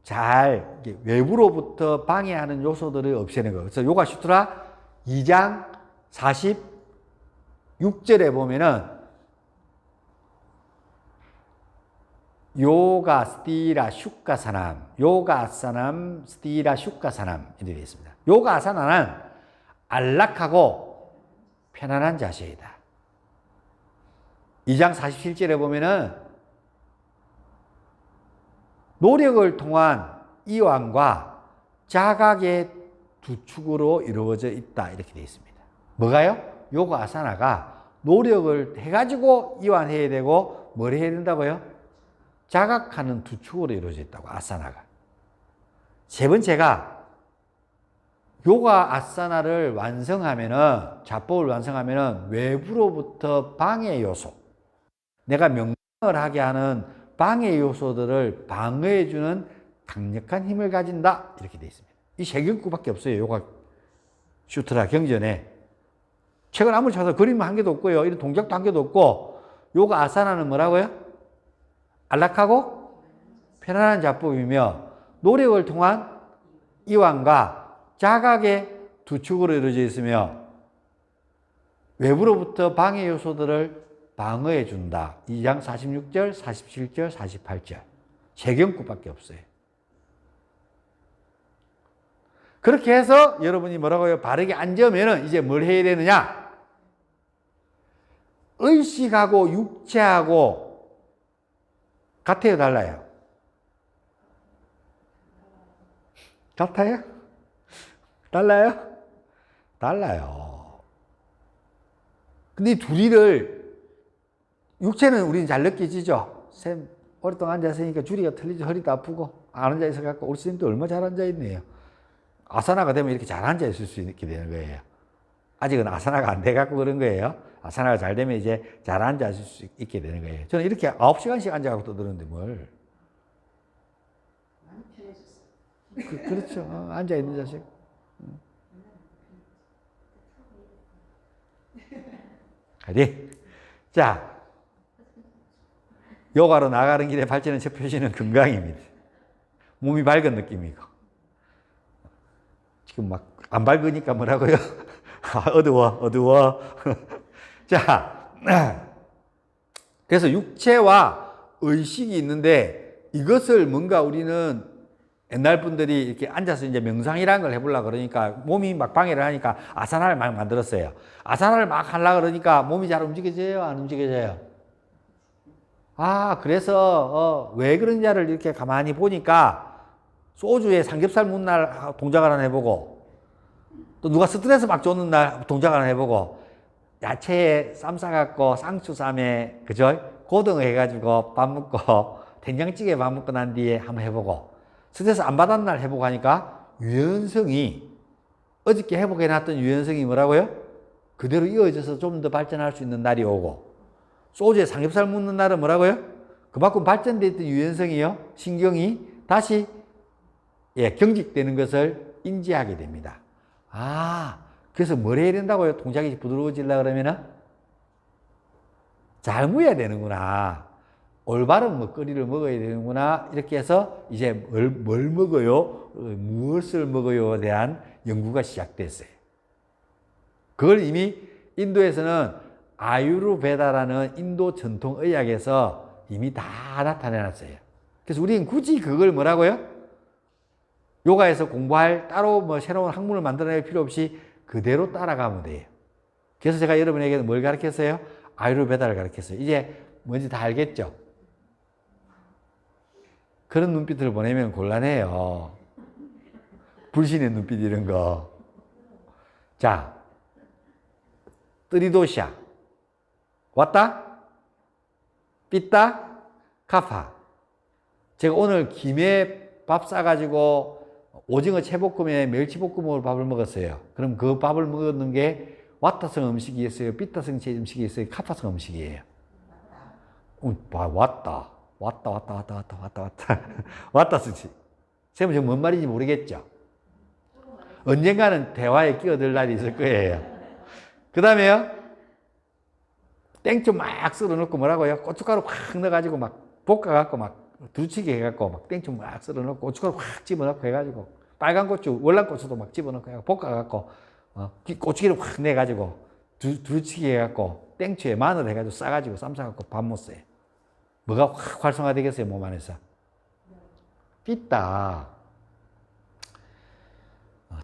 잘 외부로부터 방해하는 요소들을 없애는 거예요. 그래서 요가 슈트라 2장 46절에 보면은 요가 스티라 슈카사남, 요가 아사남 스티라 슈카사남 이렇게 되어 있습니다. 요가 아사나는 안락하고 편안한 자세이다. 2장 47절에 보면은 노력을 통한 이완과 자각의 두 축으로 이루어져 있다 이렇게 되어 있습니다. 뭐가요? 요가 아사나가 노력을 해가지고 이완해야 되고 뭘 해야 된다고요? 자각하는 두 축으로 이루어져 있다고 아사나가. 세 번째가 요가 아사나를 완성하면은 자법을 완성하면은 외부로부터 방해 요소 내가 명상을 하게 하는 방해 요소들을 방어해주는 강력한 힘을 가진다 이렇게 되어 있습니다. 이 세 경구밖에 없어요. 요가 슈트라 경전에 책을 아무리 찾아도 그림 한 개도 없고요. 이런 동작도 한 개도 없고 요가 아사나는 뭐라고요? 안락하고 편안한 자법이며 노력을 통한 이완과 자각의 두 축으로 이루어져 있으며 외부로부터 방해 요소들을 방어해 준다. 2장 46절, 47절, 48절. 세경구밖에 없어요. 그렇게 해서 여러분이 뭐라고요? 바르게 앉으면은 이제 뭘 해야 되느냐? 의식하고 육체하고 같아요, 달라요? 같아요? 달라요? 달라요. 근데 이 둘이를, 육체는 우리는 잘 느껴지죠? 쌤, 오랫동안 앉아있으니까 줄이가 틀리죠. 허리도 아프고. 안 앉아있어갖고, 우리 선생님도 얼마 잘 앉아있네요. 아사나가 되면 이렇게 잘 앉아있을 수 있게 되는 거예요. 아직은 아사나가 안 돼갖고 그런 거예요. 아사나가 잘 되면 이제 잘 앉아있을 수 있게 되는 거예요. 저는 이렇게 9시간씩 앉아갖고 떠드는데 뭘. 많이 편해졌어요. 그렇죠. 앉아있는 자식. 가지. 자, 요가로 나가는 길에 발전의 첫 표시는 건강입니다. 몸이 밝은 느낌이고. 지금 막 안 밝으니까 뭐라고요? 어두워. 자, 그래서 육체와 의식이 있는데 이것을 뭔가 우리는 옛날 분들이 이렇게 앉아서 이제 명상이라는 걸 해보려고 그러니까 몸이 막 방해를 하니까 아사나를 막 만들었어요. 아사나를 막 하려고 그러니까 몸이 잘 움직여져요? 안 움직여져요? 아, 그래서 왜 그런지를 이렇게 가만히 보니까 소주에 삼겹살 묻는 날 동작 하나 해보고 또 누가 스트레스 막 줬는 날 동작 하나 해보고 야채에 쌈 싸갖고 상추 쌈에 그죠? 고등어 해가지고 밥 먹고 된장찌개 밥 먹고 난 뒤에 한번 해보고 스트레스 안 받은 날 해보고 하니까 유연성이 어저께 회복해놨던 유연성이 뭐라고요? 그대로 이어져서 좀 더 발전할 수 있는 날이 오고 소주에 삼겹살 묻는 날은 뭐라고요? 그만큼 발전되어 있던 유연성이요 신경이 다시 경직되는 것을 인지하게 됩니다. 아, 그래서 뭘 해야 된다고요? 동작이 부드러워지려고 그러면은 잘 무어야 되는구나. 올바른 먹거리를 먹어야 되는구나. 이렇게 해서 이제 뭘 먹어요? 무엇을 먹어요에 대한 연구가 시작됐어요. 그걸 이미 인도에서는 아유르베다라는 인도 전통 의학에서 이미 다 나타내놨어요. 그래서 우리는 굳이 그걸 뭐라고요? 요가에서 공부할 따로 뭐 새로운 학문을 만들어낼 필요 없이 그대로 따라가면 돼요. 그래서 제가 여러분에게 뭘 가르쳤어요? 아유르베다를 가르쳤어요. 이제 뭔지 다 알겠죠? 그런 눈빛을 보내면 곤란해요. 불신의 눈빛 이런 거. 자, 뜨리도샤. 왔다? 삐따? 카파. 제가 오늘 김에 밥 싸가지고 오징어 채볶음에 멸치볶음으로 밥을 먹었어요. 그럼 그 밥을 먹었는 게 와타성 음식이었어요? 삐따성 음식이었어요? 카파성 음식이에요? 왔다. 와타성. 쌤은 지금 뭔 말인지 모르겠죠? 언젠가는 대화에 끼어들 날이 있을 거예요. 그 다음에요. 땡초 막 썰어 넣고 뭐라고요? 고춧가루 확 넣어가지고 막 볶아갖고 막 두치게 해갖고 막 땡초 막 썰어 넣고 고춧가루 확 집어넣고 해가지고 빨간 고추, 월남고추도 막 집어넣고 볶아갖고 고추기름 확 내가지고 두치게 해갖고 땡초에 마늘 해가지고 싸가지고 쌈 싸갖고 밥 먹었어요. 뭐가 확 활성화되겠어요, 몸 안에서? 삐따.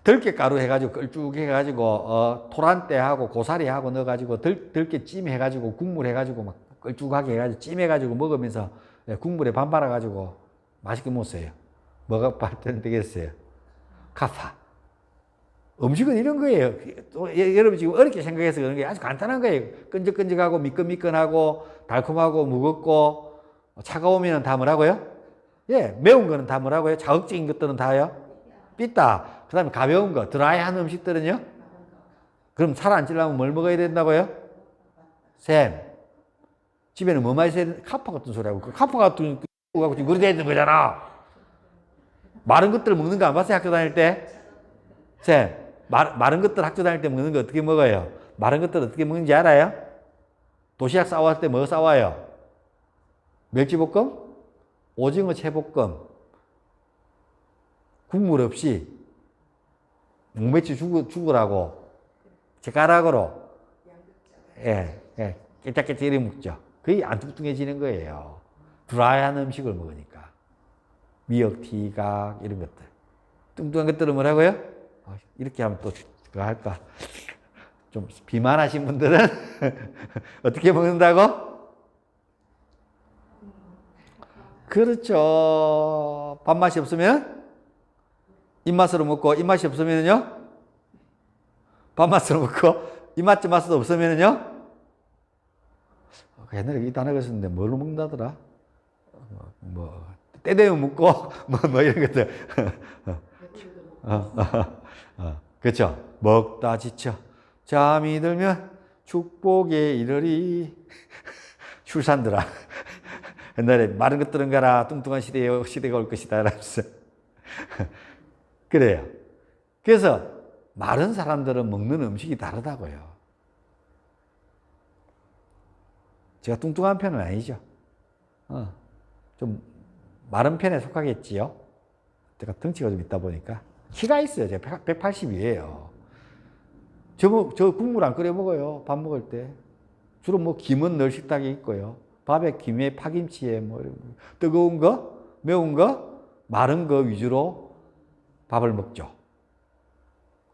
들깨가루 해가지고 걸쭉 해가지고 토란대하고 고사리하고 넣어가지고 들깨찜 해가지고 국물 해가지고 막 걸쭉하게 해가지고 찜 해가지고 먹으면서 국물에 반 말아가지고 맛있게 먹었어요. 뭐가 발전되겠어요? 카파. 음식은 이런 거예요. 여러분 지금 어렵게 생각해서 그런 게 아주 간단한 거예요. 끈적끈적하고 미끈미끈하고 달콤하고 무겁고 차가우면 다 뭐라고요? 매운 거는 다 뭐라고요? 자극적인 것들은 다요? 삐따. 그 다음에 가벼운 거, 드라이한 음식들은요? 그럼 살 안 찌려면 뭘 먹어야 된다고요? 쌤, 집에는 뭐 많이 있어야 카파 같은 소리 하고, 그 카파 같은 거 지금 그렇게 되는 거잖아. 마른 것들 먹는 거 안 봤어요? 학교 다닐 때? 쌤, 마른 것들 학교 다닐 때 먹는 거 어떻게 먹어요? 마른 것들 어떻게 먹는지 알아요? 도시락 싸왔을 때 뭐 싸와요? 멸치볶음? 오징어 채볶음. 국물 없이 묵매치 죽으라고 젓가락으로 깨짝깨짝 이렇게 먹죠. 거의 안 뚱뚱해지는 거예요. 드라이한 음식을 먹으니까. 미역, 티각 이런 것들. 뚱뚱한 것들은 뭐라고요? 이렇게 하면 또 그거 할까? 좀 비만하신 분들은 어떻게 먹는다고? 그렇죠. 밥맛이 없으면 입맛으로 먹고 입맛이 없으면요? 밥맛으로 먹고 입맛 맛도 없으면요? 옛날에 이 단어가 있었는데 뭘로 먹는다더라? 때 되면 먹고 뭐 이런 것들. 그렇죠. 먹다 지쳐 잠이 들면 축복에 이르리. 출산들아. 옛날에 마른 것들은 가라 뚱뚱한 시대가 올 것이다 라면서. 그래요. 그래서 마른 사람들은 먹는 음식이 다르다고요. 제가 뚱뚱한 편은 아니죠. 좀 마른 편에 속하겠지요. 제가 덩치가 좀 있다 보니까. 키가 있어요. 제가 180이에요. 저 국물 안 끓여 먹어요. 밥 먹을 때. 주로 뭐 김은 늘 식탁에 있고요. 밥에 김에 파김치에 뭐 뜨거운 거, 매운 거, 마른 거 위주로 밥을 먹죠.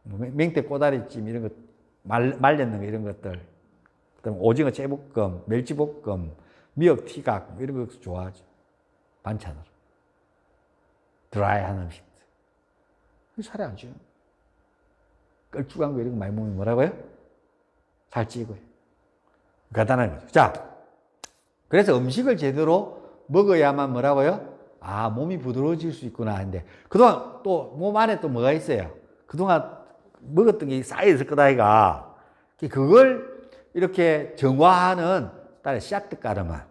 맹태 꼬다리찜 이런 것, 말렸는 거 이런 것들. 그다음 오징어 째볶음, 멸치볶음, 미역 티각 이런 거 좋아하죠. 반찬으로. 드라이한 음식들. 살이 안 쪄요. 걸쭉한 거 이런 거 많이 먹으면 뭐라고요? 살 찌고요. 간단한 거죠. 자, 그래서 음식을 제대로 먹어야만 뭐라고요? 아, 몸이 부드러워질 수 있구나 하는데 그동안 또 몸 안에 또 뭐가 있어요? 그동안 먹었던 게 쌓여있을 거다 이가. 그걸 이렇게 정화하는 따라 샤트 까르마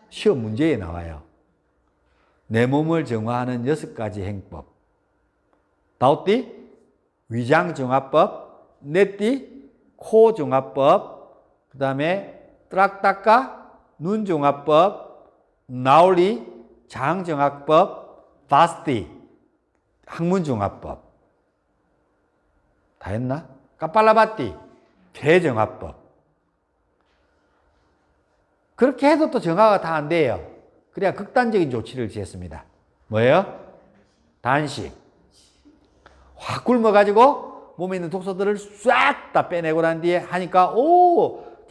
시험 문제에 나와요. 내 몸을 정화하는 6가지 행법. 다우띠 위장정화법, 네띠 코정화법, 그 다음에 뜨락따까 눈정화법, 나올리 장정화법, 바스티 학문정화법. 다 했나? 까빨라바띠 폐정화법. 그렇게 해도 또 정화가 다 안 돼요. 그래야 극단적인 조치를 취했습니다. 뭐예요? 단식. 확 굶어가지고 몸에 있는 독소들을 싹 다 빼내고 난 뒤에 하니까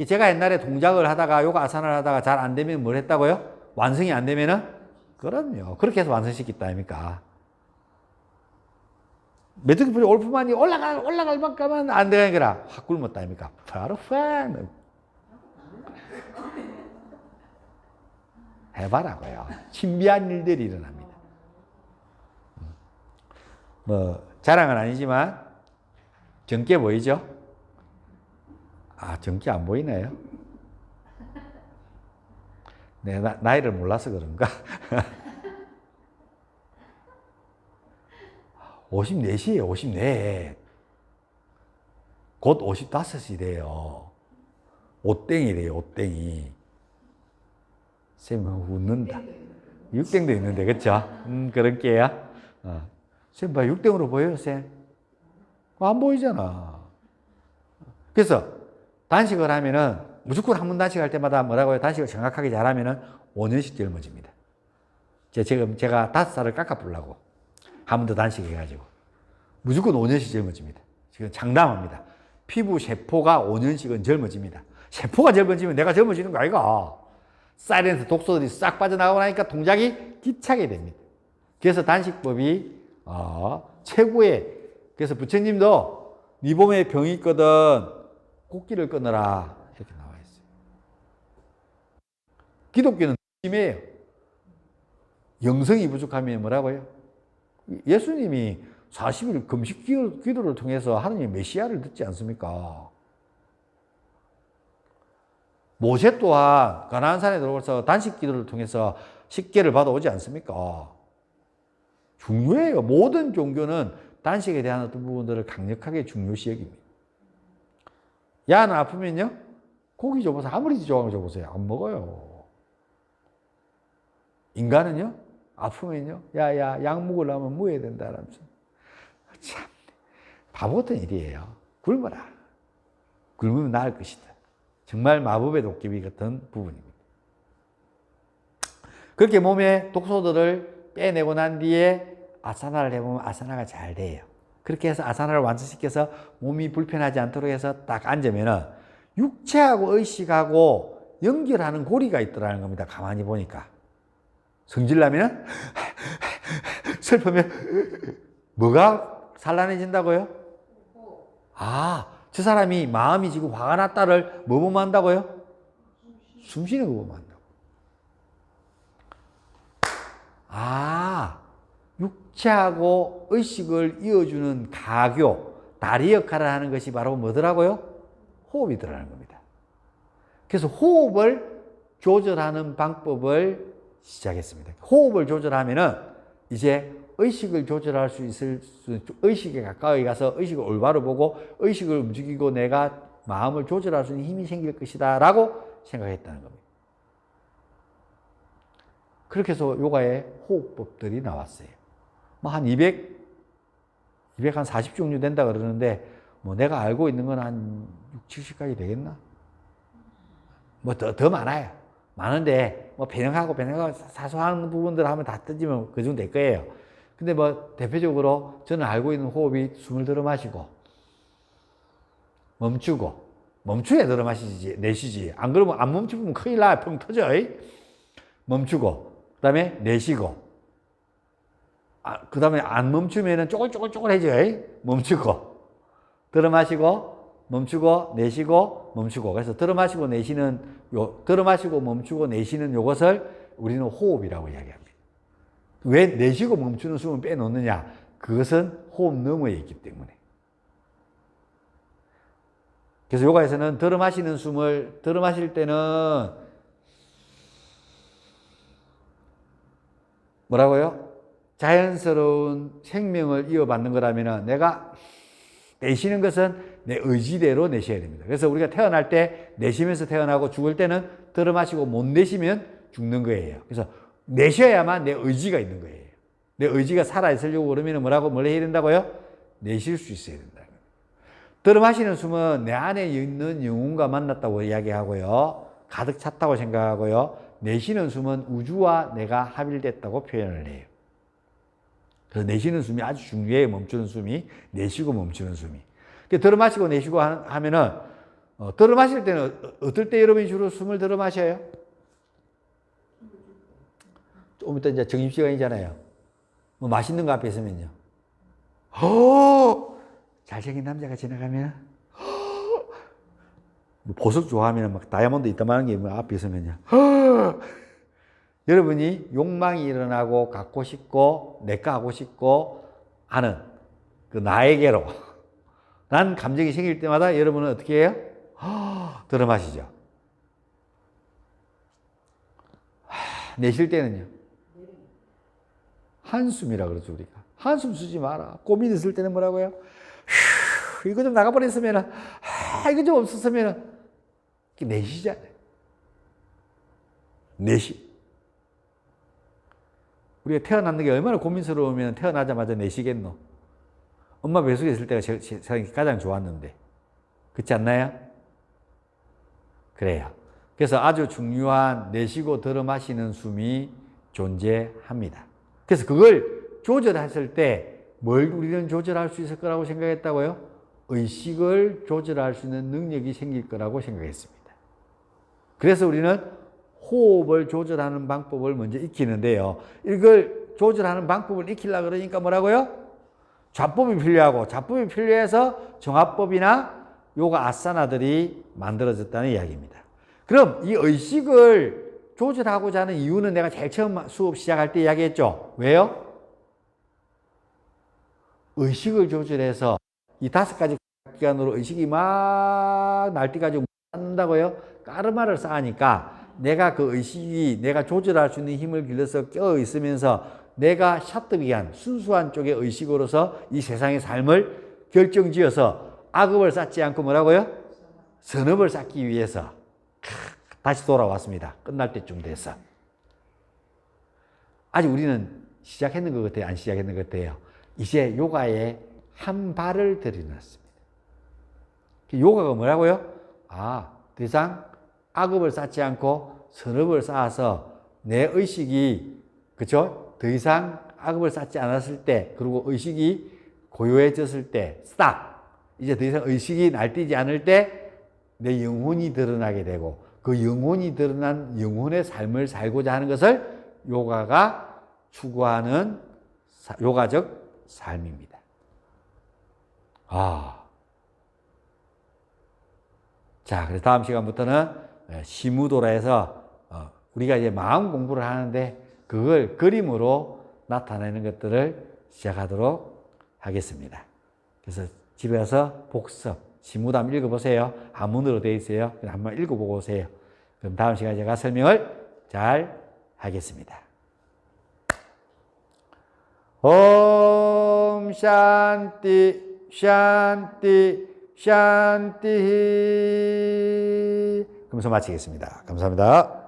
제가 옛날에 동작을 하다가 요가 아사나를 하다가 잘 안 되면 뭘 했다고요? 완성이 안 되면은? 그럼요. 그렇게 해서 완성시켰다 아닙니까? 메뚜기 풀이 올프만이 올라갈 만큼은 안 되는 거라 확 굶었다 아닙니까? 바로 확 해봐라고요. 신비한 일들이 일어납니다. 뭐 자랑은 아니지만 젊게 보이죠? 아, 젊게 안 보이네요. 내 나이를 몰라서 그런가? 54시에요, 54. 곧 55이 돼요. 옷땡이래요, 옷땡이. 쌤은 웃는다. 육땡도 있는데, 그쵸? 그런 게야. 쌤, 봐, 육땡으로 보여요, 쌤? 안 보이잖아. 그래서, 단식을 하면은, 무조건 한 번 단식할 때마다 뭐라고 해요? 단식을 정확하게 잘하면은 5년씩 젊어집니다. 지금 제가 5살을 깎아보려고. 한 번 더 단식해가지고. 무조건 5년씩 젊어집니다. 지금 장담합니다. 피부 세포가 5년씩은 젊어집니다. 세포가 젊어지면 내가 젊어지는 거 아이가? 사이렌스 독소들이 싹 빠져나가고 나니까 동작이 기차게 됩니다. 그래서 단식법이 최고의. 그래서 부처님도 네 몸에 병이 있거든 꽃기를 끊어라 이렇게 나와 있어요. 기독교는 심해요. 영성이 부족하면 뭐라고요? 예수님이 40일 금식 기도를 통해서 하느님 메시아를 듣지 않습니까? 모세 또한 가나안 산에 들어가서 단식 기도를 통해서 식계를 받아오지 않습니까? 중요해요. 모든 종교는 단식에 대한 어떤 부분들을 강력하게 중요시 여깁니다. 야는 아프면요? 고기 줘보세요. 아무리 좋아하는 거 줘보세요. 안 먹어요. 인간은요? 아프면요? 야, 약 먹으려면 뭐해야 된다. 라면서. 바보 같은 일이에요. 굶어라. 굶으면 나을 것이다. 정말 마법의 도깨비 같은 부분입니다. 그렇게 몸의 독소들을 빼내고 난 뒤에 아사나를 해보면 아사나가 잘 돼요. 그렇게 해서 아사나를 완성시켜서 몸이 불편하지 않도록 해서 딱 앉으면은 육체하고 의식하고 연결하는 고리가 있더라는 겁니다. 가만히 보니까. 성질나면 슬프면 뭐가 산란해진다고요? 저 사람이 마음이 지금 화가 났다를 뭐 보면 한다고요? 숨 쉬는 거 보면 한다고. 육체하고 의식을 이어주는 가교, 다리 역할을 하는 것이 바로 뭐더라고요? 호흡이더라는 겁니다. 그래서 호흡을 조절하는 방법을 시작했습니다. 호흡을 조절하면은 이제 의식을 조절할 수 있을 의식에 가까이 가서 의식을 올바로 보고 의식을 움직이고 내가 마음을 조절할 수 있는 힘이 생길 것이다 라고 생각했다는 겁니다. 그렇게 해서 요가의 호흡법들이 나왔어요. 뭐 한 240종류 된다 그러는데 뭐 내가 알고 있는 건 한 60, 70가지 되겠나? 뭐 더 많아요. 많은데 뭐 변형하고 사소한 부분들 하면 다 뜨지면 그 정도 될 거예요. 근데 뭐 대표적으로 저는 알고 있는 호흡이 숨을 들어 마시고 멈춰야 들어 마시지 내쉬지. 안 그러면 안 멈추면 큰일 나. 펑 터져. 멈추고 그다음에 내쉬고 그다음에 안 멈추면은 쪼글쪼글쪼글해져. 멈추고 들어 마시고 멈추고 내쉬고 멈추고. 그래서 들어 마시고 내쉬는 들어 마시고 멈추고 내쉬는 요것을 우리는 호흡이라고 이야기합니다. 왜 내쉬고 멈추는 숨을 빼놓느냐? 그것은 호흡 너머에 있기 때문에. 그래서 요가에서는 들어 마시는 숨을 들어 마실 때는 뭐라고요? 자연스러운 생명을 이어받는 거라면 내가 내쉬는 것은 내 의지대로 내셔야 됩니다. 그래서 우리가 태어날 때 내쉬면서 태어나고 죽을 때는 들어 마시고 못 내쉬면 죽는 거예요. 그래서 내쉬어야만 내 의지가 있는 거예요. 내 의지가 살아있으려고 그러면 뭘 해야 된다고요? 내쉴 수 있어야 된다. 들어 마시는 숨은 내 안에 있는 영혼과 만났다고 이야기하고요. 가득 찼다고 생각하고요. 내쉬는 숨은 우주와 내가 합일됐다고 표현을 해요. 그래서 내쉬는 숨이 아주 중요해요. 멈추는 숨이. 내쉬고 멈추는 숨이. 들어 마시고 내쉬고 하면은, 들어 마실 때는 어떨 때 여러분이 주로 숨을 들어 마셔요? 좀 이따 이제 점심시간이잖아요. 뭐 맛있는 거 앞에 있으면요. 잘생긴 남자가 지나가면, 뭐 보석 좋아하면 막 다이아몬드 이따만한 게 뭐 앞에 있으면요. 여러분이 욕망이 일어나고 갖고 싶고 내가 하고 싶고 하는 그 나에게로 난 감정이 생길 때마다 여러분은 어떻게 해요? 들어 마시죠. 내쉴 때는요. 한숨이라 그러죠 우리가. 한숨 쉬지 마라. 고민 있을 때는 뭐라고요? 이거 좀 나가버렸으면은 이거 좀 없었으면은 내쉬잖아요. 내쉬. 우리가 태어났는 게 얼마나 고민스러우면 태어나자마자 내쉬겠노? 엄마 뱃속에 있을 때가 세상에 가장 좋았는데. 그렇지 않나요? 그래요. 그래서 아주 중요한 내쉬고 들어 마시는 숨이 존재합니다. 그래서 그걸 조절했을 때 뭘 우리는 조절할 수 있을 거라고 생각했다고요? 의식을 조절할 수 있는 능력이 생길 거라고 생각했습니다. 그래서 우리는 호흡을 조절하는 방법을 먼저 익히는데요. 이걸 조절하는 방법을 익히려고 그러니까 뭐라고요? 좌법이 필요하고 좌법이 필요해서 정합법이나 요가 아사나들이 만들어졌다는 이야기입니다. 그럼 이 의식을 조절하고자 하는 이유는 내가 제일 처음 수업 시작할 때 이야기했죠. 왜요? 의식을 조절해서 이 5가지 기관으로 의식이 막 날뛰가지고 쌓는다고요? 까르마를 쌓으니까 내가 그 의식이 내가 조절할 수 있는 힘을 길러서 껴 있으면서 내가 샤트기한 순수한 쪽의 의식으로서 이 세상의 삶을 결정지어서 악업을 쌓지 않고 뭐라고요? 선업을 쌓기 위해서 다시 돌아왔습니다. 끝날 때쯤 돼서. 아직 우리는 시작했는 것 같아요? 안 시작했는 것 같아요? 이제 요가에 한 발을 들여놨습니다. 요가가 뭐라고요? 더 이상 악업을 쌓지 않고 선업을 쌓아서 내 의식이, 그죠? 더 이상 악업을 쌓지 않았을 때, 그리고 의식이 고요해졌을 때, 이제 더 이상 의식이 날뛰지 않을 때 내 영혼이 드러나게 되고, 그 영혼이 드러난 영혼의 삶을 살고자 하는 것을 요가가 추구하는 요가적 삶입니다. 자, 그래서 다음 시간부터는 시무도라에서 우리가 이제 마음 공부를 하는데 그걸 그림으로 나타내는 것들을 시작하도록 하겠습니다. 그래서 집에 가서 복습, 시무도 한번 읽어보세요. 한문으로 되어 있어요. 한번 읽어보고 오세요. 그럼 다음 시간에 제가 설명을 잘 하겠습니다. 옴 샨티 샨티 샨티. 그러면서 마치겠습니다. 감사합니다.